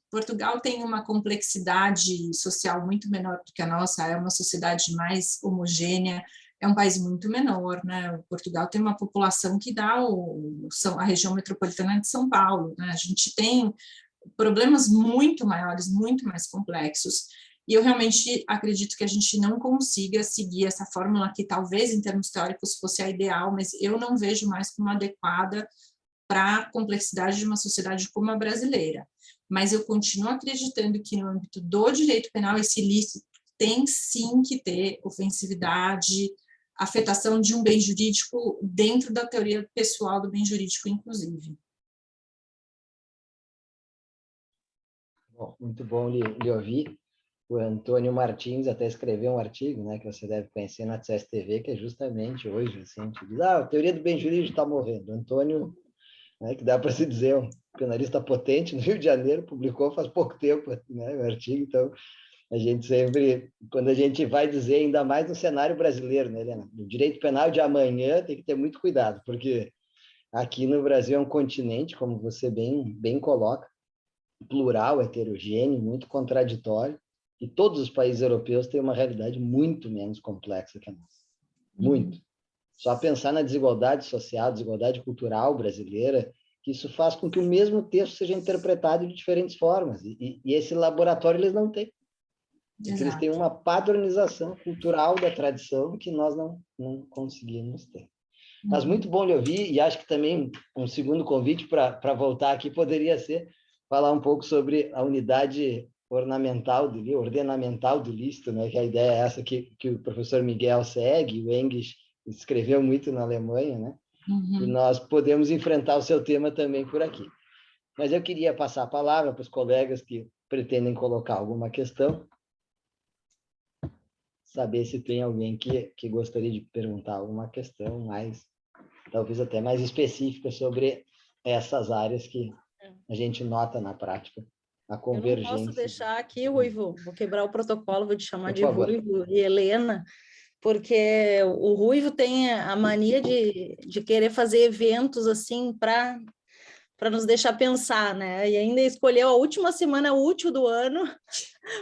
S2: Portugal tem uma complexidade social muito menor do que a nossa, é uma sociedade mais homogênea, é um país muito menor, né? Portugal tem uma população que dá a região metropolitana de São Paulo, né? A gente tem problemas muito maiores, muito mais complexos. E eu realmente acredito que a gente não consiga seguir essa fórmula que talvez em termos teóricos fosse a ideal, mas eu não vejo mais como adequada para a complexidade de uma sociedade como a brasileira. Mas eu continuo acreditando que no âmbito do direito penal esse ilícito tem sim que ter ofensividade, afetação de um bem jurídico dentro da teoria pessoal do bem jurídico, inclusive.
S1: Bom, muito bom lhe ouvir. O Antônio Martins até escreveu um artigo, né, que você deve conhecer na CSTV, que é justamente hoje, assim, a gente diz, a teoria do bem jurídico está morrendo. O Antônio, né, que dá para se dizer, um penalista potente no Rio de Janeiro, publicou faz pouco tempo, né, o artigo. Então a gente sempre, quando a gente vai dizer, ainda mais no cenário brasileiro, né, Helena, o direito penal de amanhã tem que ter muito cuidado, porque aqui no Brasil é um continente, como você bem coloca, plural, heterogêneo, muito contraditório, e todos os países europeus têm uma realidade muito menos complexa que a nossa. Muito. Só pensar na desigualdade social, desigualdade cultural brasileira, que isso faz com que o mesmo texto seja interpretado de diferentes formas. E esse laboratório eles não têm. Porque eles têm uma padronização cultural da tradição que nós não conseguimos ter. Mas muito bom lhe ouvir, e acho que também um segundo convite para voltar aqui poderia ser falar um pouco sobre a unidade ordenamental do ilícito, né? Que a ideia é essa que o professor Miguel segue, o Engels escreveu muito na Alemanha, né? E nós podemos enfrentar o seu tema também por aqui. Mas eu queria passar a palavra para os colegas que pretendem colocar alguma questão, saber se tem alguém que gostaria de perguntar alguma questão mais, talvez até mais específica sobre essas áreas que a gente nota na prática, a convergência.
S3: Eu não posso deixar aqui, Ruivo, vou quebrar o protocolo, vou te chamar
S1: Por
S3: de
S1: favor.
S3: Ruivo e Helena, porque o Ruivo tem a mania de querer fazer eventos assim para nos deixar pensar, né? E ainda escolheu a última semana útil do ano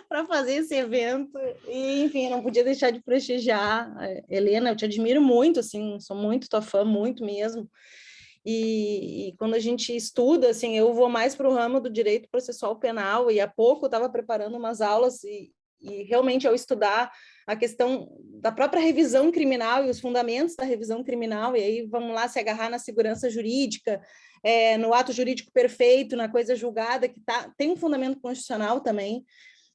S3: para fazer esse evento. E, enfim, eu não podia deixar de prestigiar. Helena, eu te admiro muito, assim, sou muito tua fã, muito mesmo. E quando a gente estuda, assim, eu vou mais para o ramo do direito processual penal, e há pouco eu estava preparando umas aulas e realmente ao estudar a questão da própria revisão criminal e os fundamentos da revisão criminal, e aí vamos lá se agarrar na segurança jurídica, no ato jurídico perfeito, na coisa julgada, que tem um fundamento constitucional também.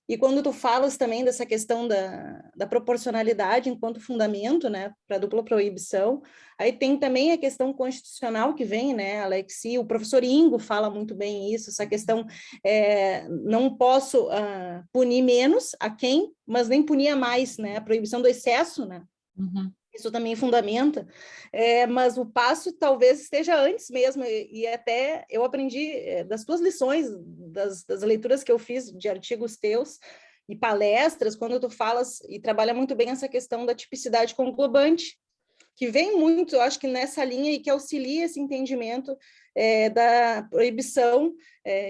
S3: E quando tu falas também dessa questão da proporcionalidade enquanto fundamento, né, para a dupla proibição, aí tem também a questão constitucional que vem, né, Alexi, o professor Ingo fala muito bem isso, essa questão, não posso punir menos a quem, mas nem punir a mais, né, a proibição do excesso, né, isso também fundamenta, mas o passo talvez esteja antes mesmo, e até eu aprendi das tuas lições, das leituras que eu fiz de artigos teus e palestras, quando tu falas e trabalha muito bem essa questão da tipicidade conglobante, que vem muito, eu acho que nessa linha e que auxilia esse entendimento da proibição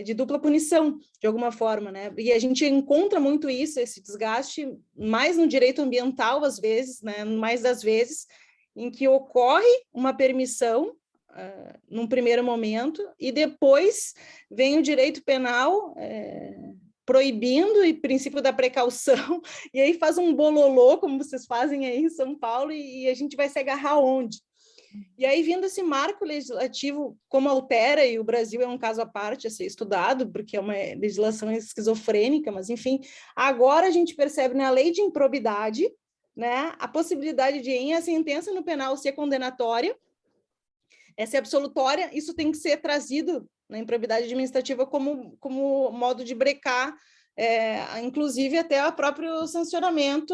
S3: de dupla punição, de alguma forma, né? E a gente encontra muito isso, esse desgaste, mais no direito ambiental, às vezes, né? Mais das vezes, em que ocorre uma permissão num primeiro momento, e depois vem o direito penal proibindo e princípio da precaução, e aí faz um bololô, como vocês fazem aí em São Paulo, e a gente vai se agarrar onde? E aí, vindo esse marco legislativo, como altera, e o Brasil é um caso à parte a ser estudado, porque é uma legislação esquizofrênica, mas, enfim, agora a gente percebe na lei de improbidade, né, a possibilidade de, em a sentença no penal ser condenatória, ser absolutória, isso tem que ser trazido na improbidade administrativa como modo de brecar, inclusive até o próprio sancionamento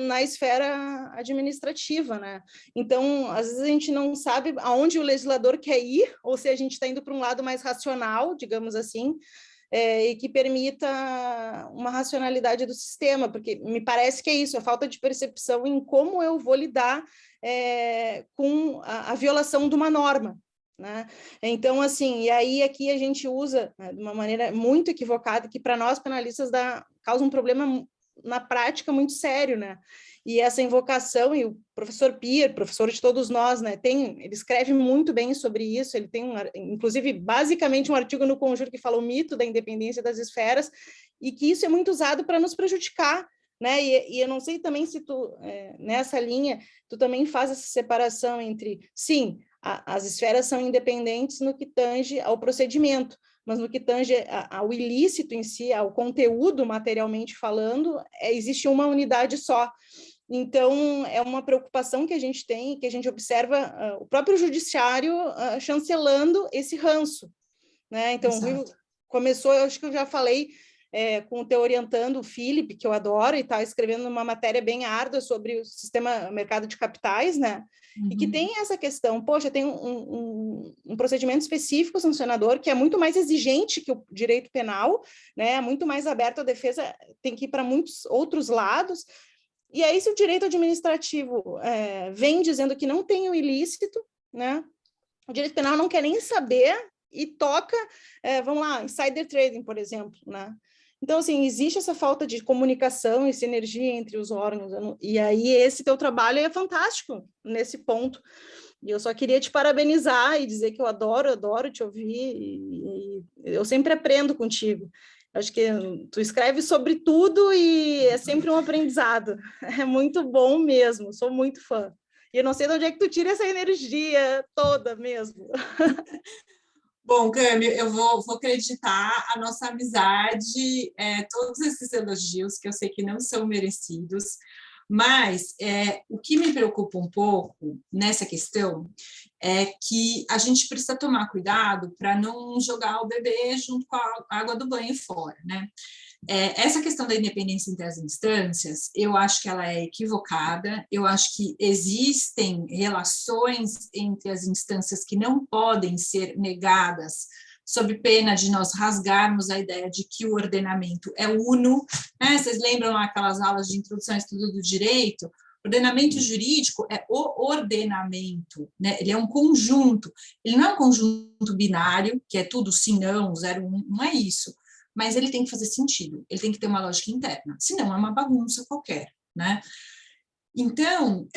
S3: na esfera administrativa, né? Então, às vezes a gente não sabe aonde o legislador quer ir, ou se a gente está indo para um lado mais racional, digamos assim, e que permita uma racionalidade do sistema, porque me parece que é isso, a falta de percepção em como eu vou lidar com a violação de uma norma, né? Então, assim, e aí aqui a gente usa, né, de uma maneira muito equivocada, que para nós penalistas causa um problema na prática muito sério, né? E essa invocação, e o professor Pierre, professor de todos nós, né, ele escreve muito bem sobre isso, ele tem, inclusive, basicamente um artigo no Conjuro que fala o mito da independência das esferas, e que isso é muito usado para nos prejudicar, né? E eu não sei também se tu, nessa linha, tu também faz essa separação entre, sim, as esferas são independentes no que tange ao procedimento, mas no que tange ao ilícito em si, ao conteúdo materialmente falando, existe uma unidade só. Então, é uma preocupação que a gente tem, que a gente observa o próprio judiciário chancelando esse ranço, né? Então, o Rui começou, eu acho que eu já falei com o teu orientando, o Felipe, que eu adoro, e está escrevendo uma matéria bem árdua sobre o sistema mercado de capitais, né? E que tem essa questão, poxa, tem um procedimento específico sancionador que é muito mais exigente que o direito penal, né? Muito mais aberto à defesa, tem que ir para muitos outros lados. E aí, se o direito administrativo vem dizendo que não tem o ilícito, né? O direito penal não quer nem saber e toca, vamos lá, insider trading, por exemplo, né? Então, assim, existe essa falta de comunicação e sinergia entre os órgãos, e aí esse teu trabalho é fantástico nesse ponto. E eu só queria te parabenizar e dizer que eu adoro te ouvir, e eu sempre aprendo contigo. Acho que tu escreve sobre tudo e é sempre um aprendizado. É muito bom mesmo, sou muito fã. E eu não sei de onde é que tu tira essa energia toda mesmo.
S2: Bom, Cami, eu vou acreditar a nossa amizade, todos esses elogios, que eu sei que não são merecidos, mas o que me preocupa um pouco nessa questão é que a gente precisa tomar cuidado para não jogar o bebê junto com a água do banho fora, né? Essa questão da independência entre as instâncias, eu acho que ela é equivocada, eu acho que existem relações entre as instâncias que não podem ser negadas, sob pena de nós rasgarmos a ideia de que o ordenamento é uno, né? Vocês lembram lá aquelas aulas de introdução ao estudo do direito? Ordenamento jurídico é o ordenamento, né? Ele é um conjunto, ele não é um conjunto binário, que é tudo sim, não, 0, 1, não é isso. Mas ele tem que fazer sentido, ele tem que ter uma lógica interna, senão é uma bagunça qualquer, né? Então,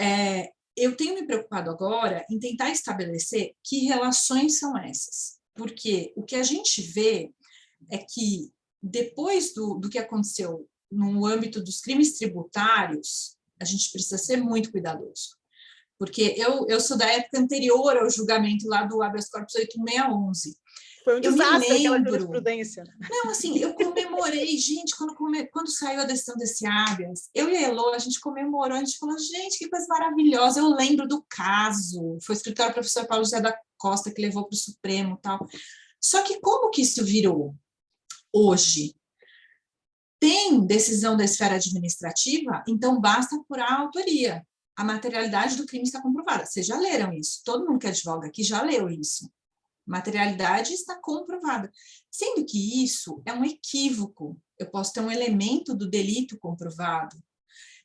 S2: eu tenho me preocupado agora em tentar estabelecer que relações são essas, porque o que a gente vê é que depois do que aconteceu no âmbito dos crimes tributários, a gente precisa ser muito cuidadoso, porque eu sou da época anterior ao julgamento lá do habeas corpus 8611,
S3: foi um desastre aquela jurisprudência.
S2: Não, assim, eu comemorei, gente, quando saiu a decisão desse habeas, eu e a Elô, a gente comemorou, a gente falou, gente, que coisa maravilhosa, eu lembro do caso, foi escritório do professor Paulo José da Costa que levou para o Supremo e tal. Só que como que isso virou hoje? Tem decisão da esfera administrativa, então basta apurar a autoria. A materialidade do crime está comprovada. Vocês já leram isso, todo mundo que advoga aqui já leu isso. Materialidade está comprovada, sendo que isso é um equívoco. Eu posso ter um elemento do delito comprovado.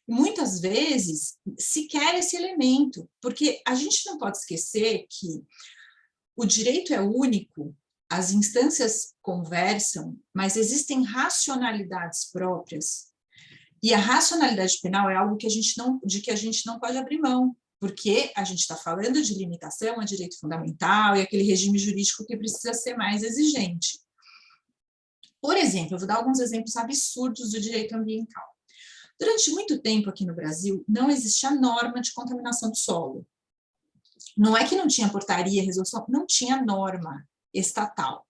S2: E muitas vezes se quer esse elemento, porque a gente não pode esquecer que o direito é único, as instâncias conversam, mas existem racionalidades próprias. E a racionalidade penal é algo que a gente não pode abrir mão, porque a gente está falando de limitação a direito fundamental e aquele regime jurídico que precisa ser mais exigente. Por exemplo, eu vou dar alguns exemplos absurdos do direito ambiental. Durante muito tempo aqui no Brasil, não existia norma de contaminação do solo. Não é que não tinha portaria, resolução, não tinha norma estatal.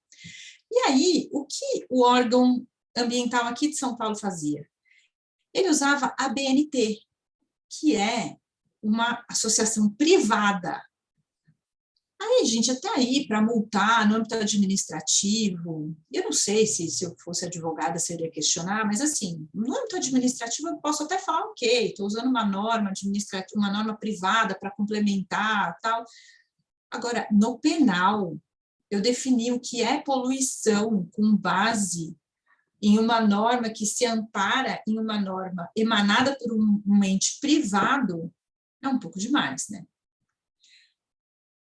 S2: E aí, o que o órgão ambiental aqui de São Paulo fazia? Ele usava a ABNT, que é uma associação privada. Aí, gente, até aí, para multar no âmbito administrativo, eu não sei se eu fosse advogada seria questionar, mas assim, no âmbito administrativo eu posso até falar, ok, estou usando uma norma administrativa, uma norma privada para complementar, tal. Agora, no penal, eu defini o que é poluição com base em uma norma que se ampara em uma norma emanada por um ente privado, é um pouco demais, né?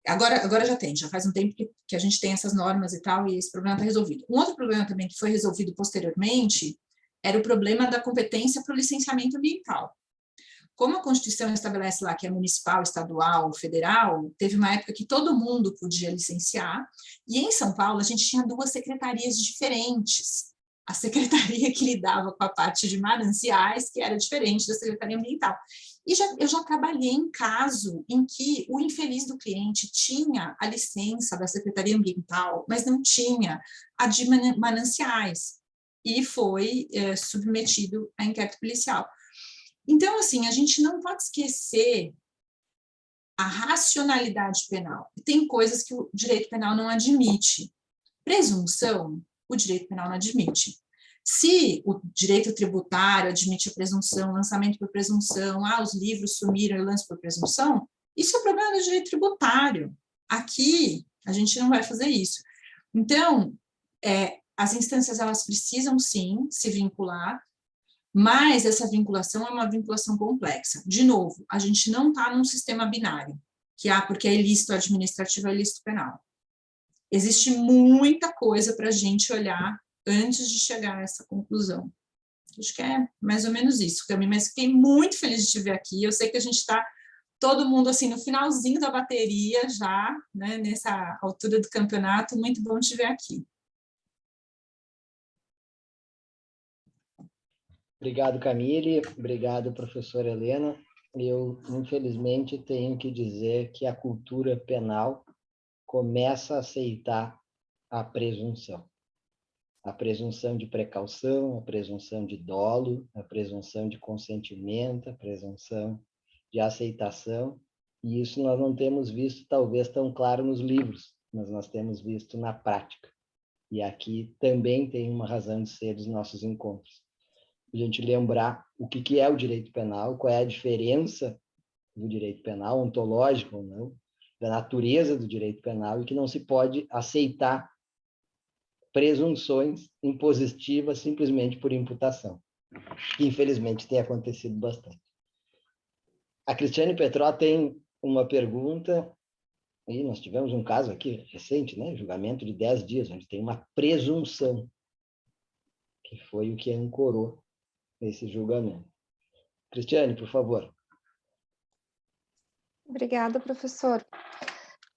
S2: Agora já faz um tempo que a gente tem essas normas e tal, e esse problema está resolvido. Um outro problema também que foi resolvido posteriormente era o problema da competência para o licenciamento ambiental. Como a Constituição estabelece lá que é municipal, estadual, federal, teve uma época que todo mundo podia licenciar, e em São Paulo a gente tinha 2 secretarias diferentes. A secretaria que lidava com a parte de mananciais, que era diferente da secretaria ambiental. E eu já trabalhei em caso em que o infeliz do cliente tinha a licença da secretaria ambiental, mas não tinha a de mananciais, e foi submetido a inquérito policial. Então, assim, a gente não pode esquecer a racionalidade penal. Tem coisas que o direito penal não admite. Presunção, o direito penal não admite. Se o direito tributário admite a presunção, lançamento por presunção, os livros sumiram e lançam por presunção, isso é problema do direito tributário. Aqui, a gente não vai fazer isso. Então, as instâncias, elas precisam, sim, se vincular, mas essa vinculação é uma vinculação complexa. De novo, a gente não está num sistema binário, que porque é ilícito administrativo, é ilícito penal. Existe muita coisa para a gente olhar antes de chegar a essa conclusão. Acho que é mais ou menos isso, Cami, mas fiquei muito feliz de te ver aqui. Eu sei que a gente está todo mundo assim no finalzinho da bateria já, né, nessa altura do campeonato. Muito bom te ver aqui.
S1: Obrigado, Camille. Obrigado, professora Helena. Eu, infelizmente, tenho que dizer que a cultura penal começa a aceitar a presunção. A presunção de precaução, a presunção de dolo, a presunção de consentimento, a presunção de aceitação. E isso nós não temos visto, talvez, tão claro nos livros, mas nós temos visto na prática. E aqui também tem uma razão de ser dos nossos encontros. A gente lembrar o que é o direito penal, qual é a diferença do direito penal, ontológico ou não, da natureza do direito penal, e que não se pode aceitar presunções impositivas simplesmente por imputação, que infelizmente tem acontecido bastante. A Cristiane Petró tem uma pergunta, e nós tivemos um caso aqui recente, né? Julgamento de 10 dias, onde tem uma presunção, que foi o que ancorou esse julgamento. Cristiane, por favor.
S4: Obrigada, professor.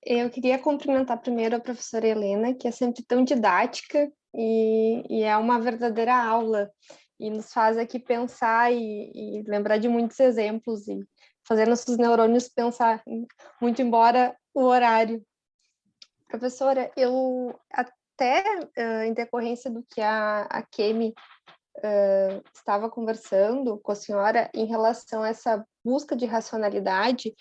S4: Eu queria cumprimentar primeiro a professora Helena, que é sempre tão didática e é uma verdadeira aula, e nos faz aqui pensar e lembrar de muitos exemplos e fazer nossos neurônios pensar, muito embora o horário. Professora, eu até em decorrência do que a Kemi estava conversando com a senhora em relação a essa busca de racionalidade,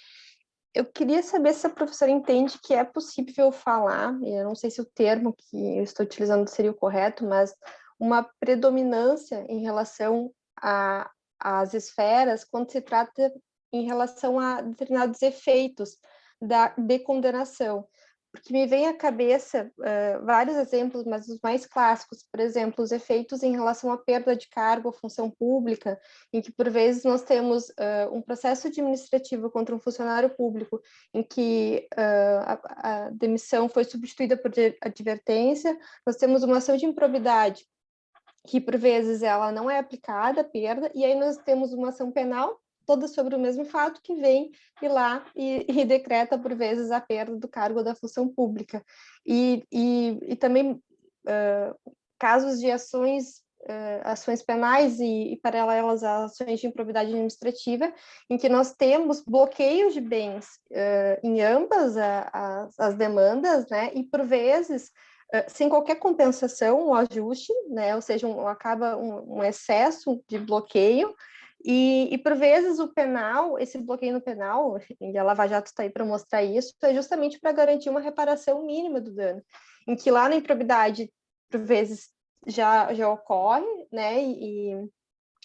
S4: eu queria saber se a professora entende que é possível falar, eu não sei se o termo que eu estou utilizando seria o correto, mas uma predominância em relação às esferas quando se trata em relação a determinados efeitos de condenação. Porque me vem à cabeça vários exemplos, mas os mais clássicos, por exemplo, os efeitos em relação à perda de cargo ou função pública, em que, por vezes, nós temos um processo administrativo contra um funcionário público, em que a demissão foi substituída por advertência, nós temos uma ação de improbidade, que, por vezes, ela não é aplicada, perda, e aí nós temos uma ação penal, toda sobre o mesmo fato, que vem lá e decreta, por vezes, a perda do cargo da função pública. E também casos de ações penais e paralelas a ações de improbidade administrativa, em que nós temos bloqueios de bens em ambas as demandas, né? E, por vezes, sem qualquer compensação ou ajuste, né? Ou seja, acaba um excesso de bloqueio. E, por vezes, o penal, esse bloqueio no penal, e a Lava Jato está aí para mostrar isso, é justamente para garantir uma reparação mínima do dano, em que lá na improbidade, por vezes, já ocorre, né, e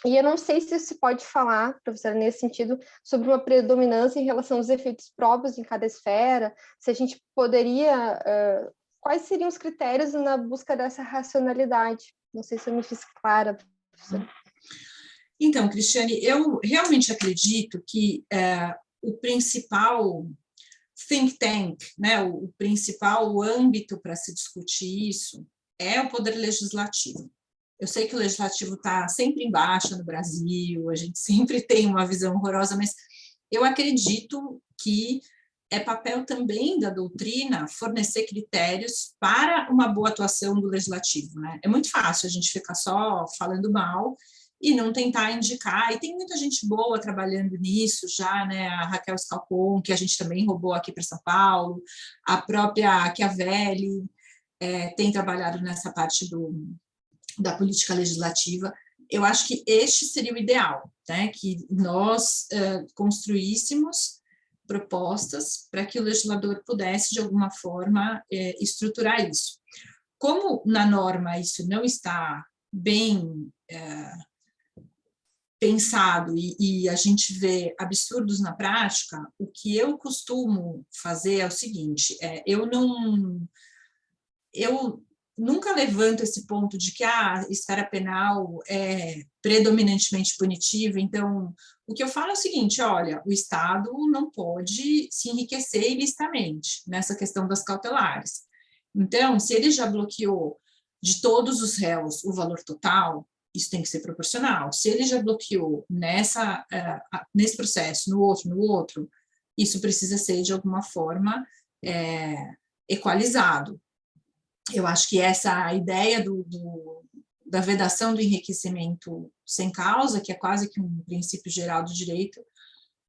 S4: eu não sei se se pode falar, professora, nesse sentido, sobre uma predominância em relação aos efeitos próprios em cada esfera, se a gente poderia... quais seriam os critérios na busca dessa racionalidade? Não sei se eu me fiz clara, professora.
S2: Então, Cristiane, eu realmente acredito que o principal think tank, né, o principal âmbito para se discutir isso é o poder legislativo. Eu sei que o legislativo está sempre em baixa no Brasil, a gente sempre tem uma visão horrorosa, mas eu acredito que é papel também da doutrina fornecer critérios para uma boa atuação do legislativo, né? É muito fácil a gente ficar só falando mal e não tentar indicar, e tem muita gente boa trabalhando nisso já, né? A Raquel Scalcon, que a gente também roubou aqui para São Paulo, a própria Chiavelli tem trabalhado nessa parte da política legislativa. Eu acho que este seria o ideal, né? Que nós construíssemos propostas para que o legislador pudesse, de alguma forma, estruturar isso. Como na norma isso não está bem pensado e a gente vê absurdos na prática, o que eu costumo fazer é o seguinte, eu nunca levanto esse ponto de que a esfera penal é predominantemente punitiva, então o que eu falo é o seguinte, olha, o Estado não pode se enriquecer ilicitamente nessa questão das cautelares. Então, se ele já bloqueou de todos os réus o valor total, isso tem que ser proporcional. Se ele já bloqueou nesse processo, no outro, isso precisa ser, de alguma forma, equalizado. Eu acho que essa ideia da vedação do enriquecimento sem causa, que é quase que um princípio geral do direito,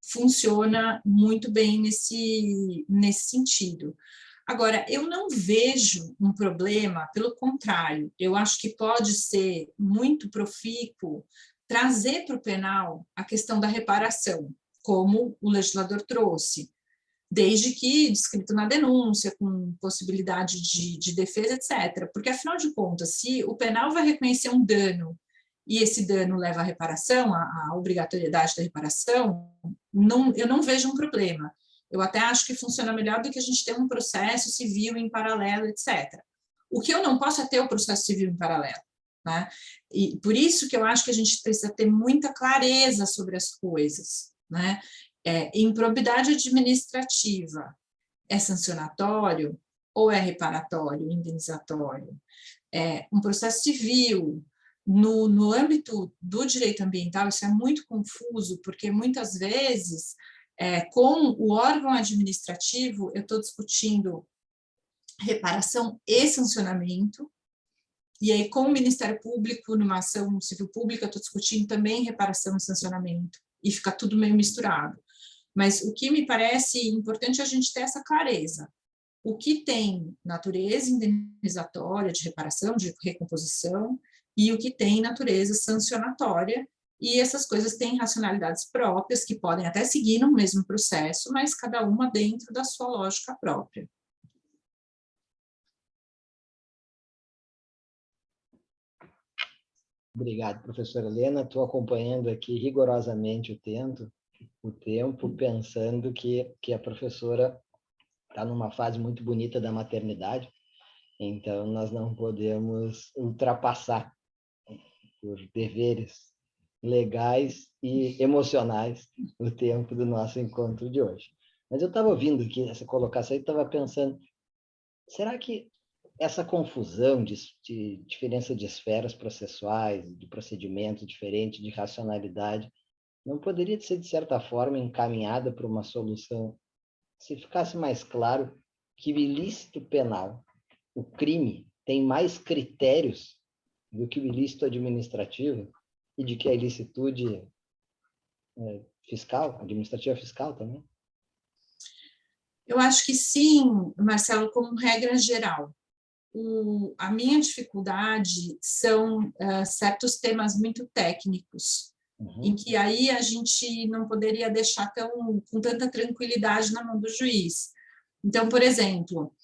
S2: funciona muito bem nesse sentido. Agora, eu não vejo um problema, pelo contrário, eu acho que pode ser muito profícuo trazer para o penal a questão da reparação, como o legislador trouxe, desde que descrito na denúncia, com possibilidade de defesa, etc. Porque, afinal de contas, se o penal vai reconhecer um dano e esse dano leva à reparação, à obrigatoriedade da reparação, eu não vejo um problema. Eu até acho que funciona melhor do que a gente ter um processo civil em paralelo, etc. O que eu não posso é ter o processo civil em paralelo, né? E por isso que eu acho que a gente precisa ter muita clareza sobre as coisas, né? Improbidade administrativa é sancionatório ou é reparatório, indenizatório? Um processo civil, no âmbito do direito ambiental, isso é muito confuso, porque muitas vezes, com o órgão administrativo, eu estou discutindo reparação e sancionamento, e aí com o Ministério Público, numa ação civil pública, eu estou discutindo também reparação e sancionamento, e fica tudo meio misturado. Mas o que me parece importante é a gente ter essa clareza. O que tem natureza indenizatória, de reparação, de recomposição, e o que tem natureza sancionatória, e essas coisas têm racionalidades próprias, que podem até seguir no mesmo processo, mas cada uma dentro da sua lógica própria.
S1: Obrigado, professora Helena. Estou acompanhando aqui rigorosamente o tempo, pensando que a professora está numa fase muito bonita da maternidade, então nós não podemos ultrapassar por deveres legais e emocionais o tempo do nosso encontro de hoje. Mas eu estava ouvindo aqui essa colocação e estava pensando, será que essa confusão de diferença de esferas processuais, de procedimento diferente, de racionalidade, não poderia ser, de certa forma, encaminhada para uma solução, se ficasse mais claro que o ilícito penal, o crime, tem mais critérios do que o ilícito administrativo e de que a ilicitude fiscal, administrativa fiscal também?
S2: Eu acho que sim, Marcelo, como regra geral. A minha dificuldade são certos temas muito técnicos, em que aí a gente não poderia deixar com tanta tranquilidade na mão do juiz. Então, por exemplo,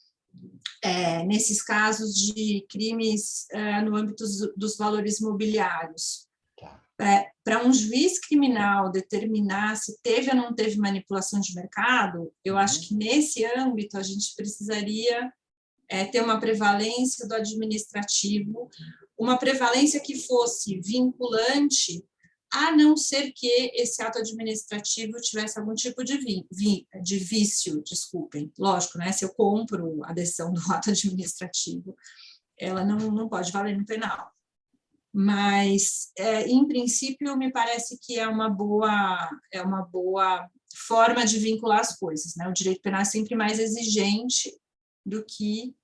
S2: nesses casos de crimes no âmbito dos valores mobiliários, para um juiz criminal determinar se teve ou não teve manipulação de mercado, eu acho que nesse âmbito a gente precisaria ter uma prevalência do administrativo, uma prevalência que fosse vinculante, a não ser que esse ato administrativo tivesse algum tipo de vício, desculpem. Lógico, né? Se eu compro a decisão do ato administrativo, ela não pode valer no penal. Mas, em princípio, me parece que é uma boa forma de vincular as coisas, né? O direito penal é sempre mais exigente do que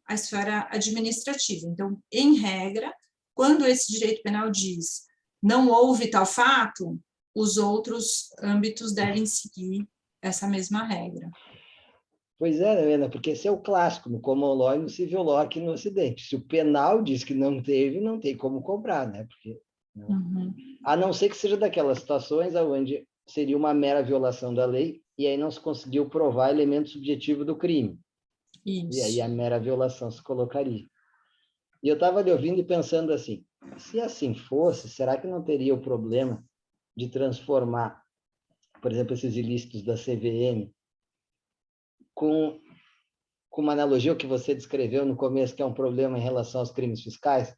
S2: a esfera administrativa. Então, em regra, quando esse direito penal diz não houve tal fato, os outros âmbitos devem seguir essa mesma regra.
S1: Pois é, Helena, porque esse é o clássico, no common law e no civil law aqui no Ocidente. Se o penal diz que não teve, não tem como cobrar, né? Porque, a não ser que seja daquelas situações onde seria uma mera violação da lei e aí não se conseguiu provar elemento subjetivo do crime.
S2: Isso.
S1: E aí a mera violação se colocaria. E eu estava lhe ouvindo e pensando assim, se assim fosse, será que não teria o problema de transformar, por exemplo, esses ilícitos da CVM com uma analogia ao que você descreveu no começo, que é um problema em relação aos crimes fiscais?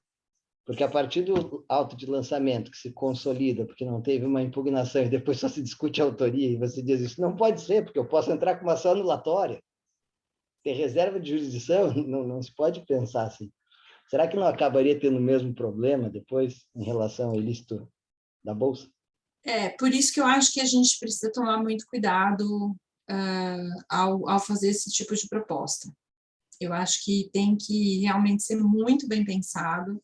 S1: Porque a partir do auto de lançamento que se consolida, porque não teve uma impugnação e depois só se discute a autoria, e você diz isso, não pode ser, porque eu posso entrar com uma ação anulatória. Ter reserva de jurisdição, não se pode pensar assim. Será que não acabaria tendo o mesmo problema depois em relação ao ilícito da Bolsa?
S2: Por isso que eu acho que a gente precisa tomar muito cuidado ao fazer esse tipo de proposta. Eu acho que tem que realmente ser muito bem pensado,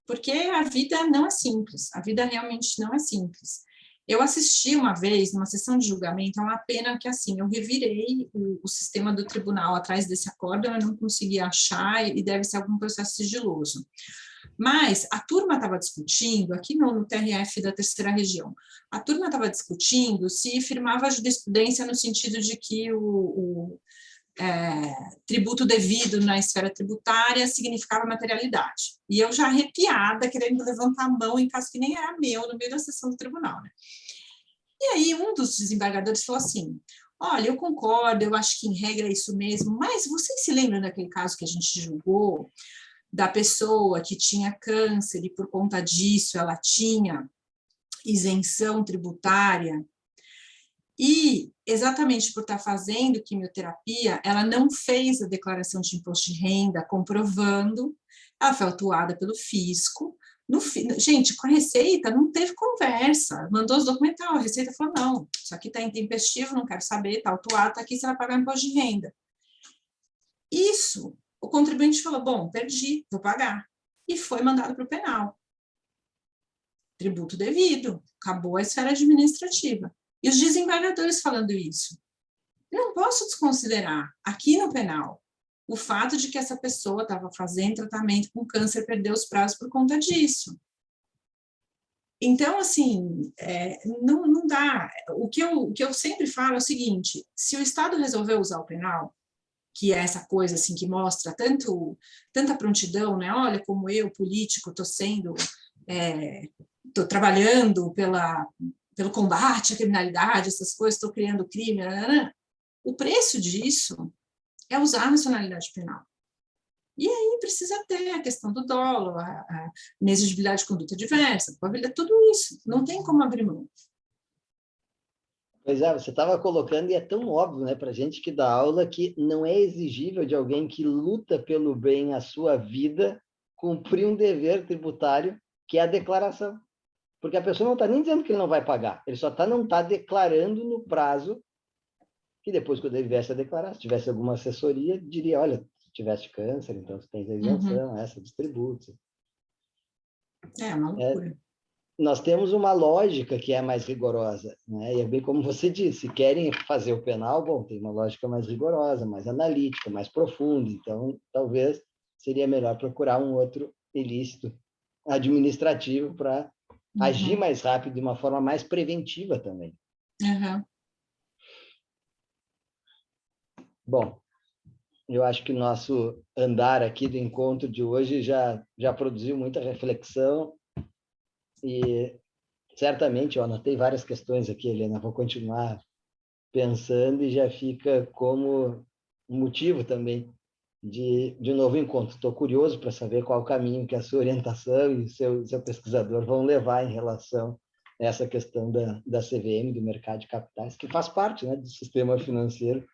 S2: porque a vida não é simples, a vida realmente não é simples. Eu assisti uma vez, numa sessão de julgamento, é uma pena que, assim, eu revirei o sistema do tribunal atrás desse acórdão, eu não consegui achar, e deve ser algum processo sigiloso. Mas a turma estava discutindo, aqui no TRF da terceira região, a turma estava discutindo se firmava a jurisprudência no sentido de que o tributo devido na esfera tributária significava materialidade. E eu já arrepiada, querendo levantar a mão em caso que nem era meu, no meio da sessão do tribunal, né? E aí um dos desembargadores falou assim, olha, eu concordo, eu acho que em regra é isso mesmo, mas vocês se lembram daquele caso que a gente julgou, da pessoa que tinha câncer e por conta disso ela tinha isenção tributária? E, exatamente por estar fazendo quimioterapia, ela não fez a declaração de imposto de renda, comprovando, ela foi autuada pelo fisco. Gente, com a Receita não teve conversa, mandou os documentos, a Receita falou, não, isso aqui está intempestivo, não quero saber, está autuado, está aqui, você vai pagar imposto de renda. Isso, o contribuinte falou, bom, perdi, vou pagar. E foi mandado para o penal. Tributo devido, acabou a esfera administrativa. E os desembargadores falando isso. Eu não posso desconsiderar, aqui no penal, o fato de que essa pessoa estava fazendo tratamento com câncer, perdeu os prazos por conta disso. Então, assim, não dá. O que eu sempre falo é o seguinte, se o Estado resolveu usar o penal, que é essa coisa assim, que mostra tanta prontidão, né? Olha como eu, político, estou trabalhando pelo combate à criminalidade, essas coisas, estou criando crime, o preço disso é usar a racionalidade penal. E aí precisa ter a questão do dolo, a inexigibilidade de conduta diversa, tudo isso, não tem como abrir mão.
S1: Pois é, você estava colocando, e é tão óbvio, né, para a gente que dá aula, que não é exigível de alguém que luta pelo bem a sua vida cumprir um dever tributário, que é a declaração. Porque a pessoa não está nem dizendo que ele não vai pagar, ele só não está declarando no prazo que depois, quando ele viesse a declarar, se tivesse alguma assessoria, diria, olha, se tivesse câncer, então você tem a isenção, essa dos tributos.
S2: É uma loucura.
S1: Nós temos uma lógica que é mais rigorosa, né? E é bem como você disse, querem fazer o penal, bom, tem uma lógica mais rigorosa, mais analítica, mais profunda, então talvez seria melhor procurar um outro ilícito administrativo para agir mais rápido, de uma forma mais preventiva também. Bom, eu acho que o nosso andar aqui do encontro de hoje já produziu muita reflexão e certamente eu anotei várias questões aqui, Helena, vou continuar pensando e já fica como um motivo também de um novo encontro. Estou curioso para saber qual o caminho que a sua orientação e o seu pesquisador vão levar em relação a essa questão da CVM, do mercado de capitais, que faz parte, né, do sistema financeiro,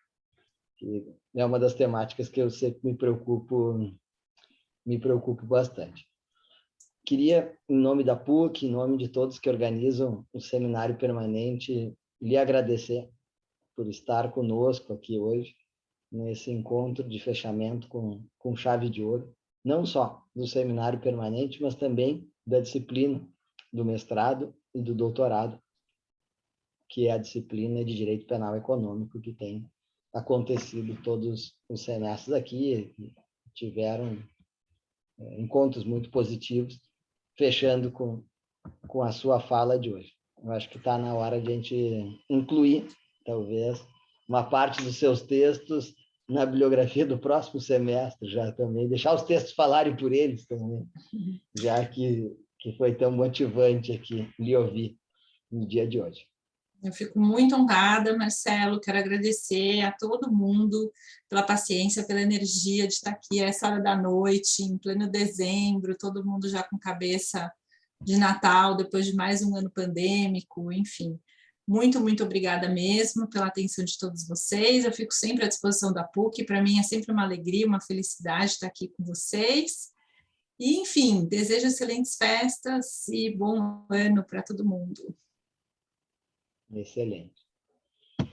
S1: que é uma das temáticas que eu sempre me preocupo bastante. queria, em nome da PUC, em nome de todos que organizam o seminário permanente, lhe agradecer por estar conosco aqui hoje, nesse encontro de fechamento com chave de ouro, não só do seminário permanente, mas também da disciplina do mestrado e do doutorado, que é a disciplina de Direito Penal Econômico, que tem acontecido todos os semestres aqui, tiveram encontros muito positivos, fechando com a sua fala de hoje. Eu acho que está na hora de a gente incluir, talvez, uma parte dos seus textos na bibliografia do próximo semestre, já também, deixar os textos falarem por eles também, já que foi tão motivante aqui lhe ouvir no dia de hoje.
S2: Eu fico muito honrada, Marcelo, quero agradecer a todo mundo pela paciência, pela energia de estar aqui a essa hora da noite, em pleno dezembro, todo mundo já com cabeça de Natal, depois de mais um ano pandêmico, enfim. Muito, muito obrigada mesmo pela atenção de todos vocês. Eu fico sempre à disposição da PUC, para mim é sempre uma alegria, uma felicidade estar aqui com vocês. E, enfim, desejo excelentes festas e bom ano para todo mundo.
S1: Excelente.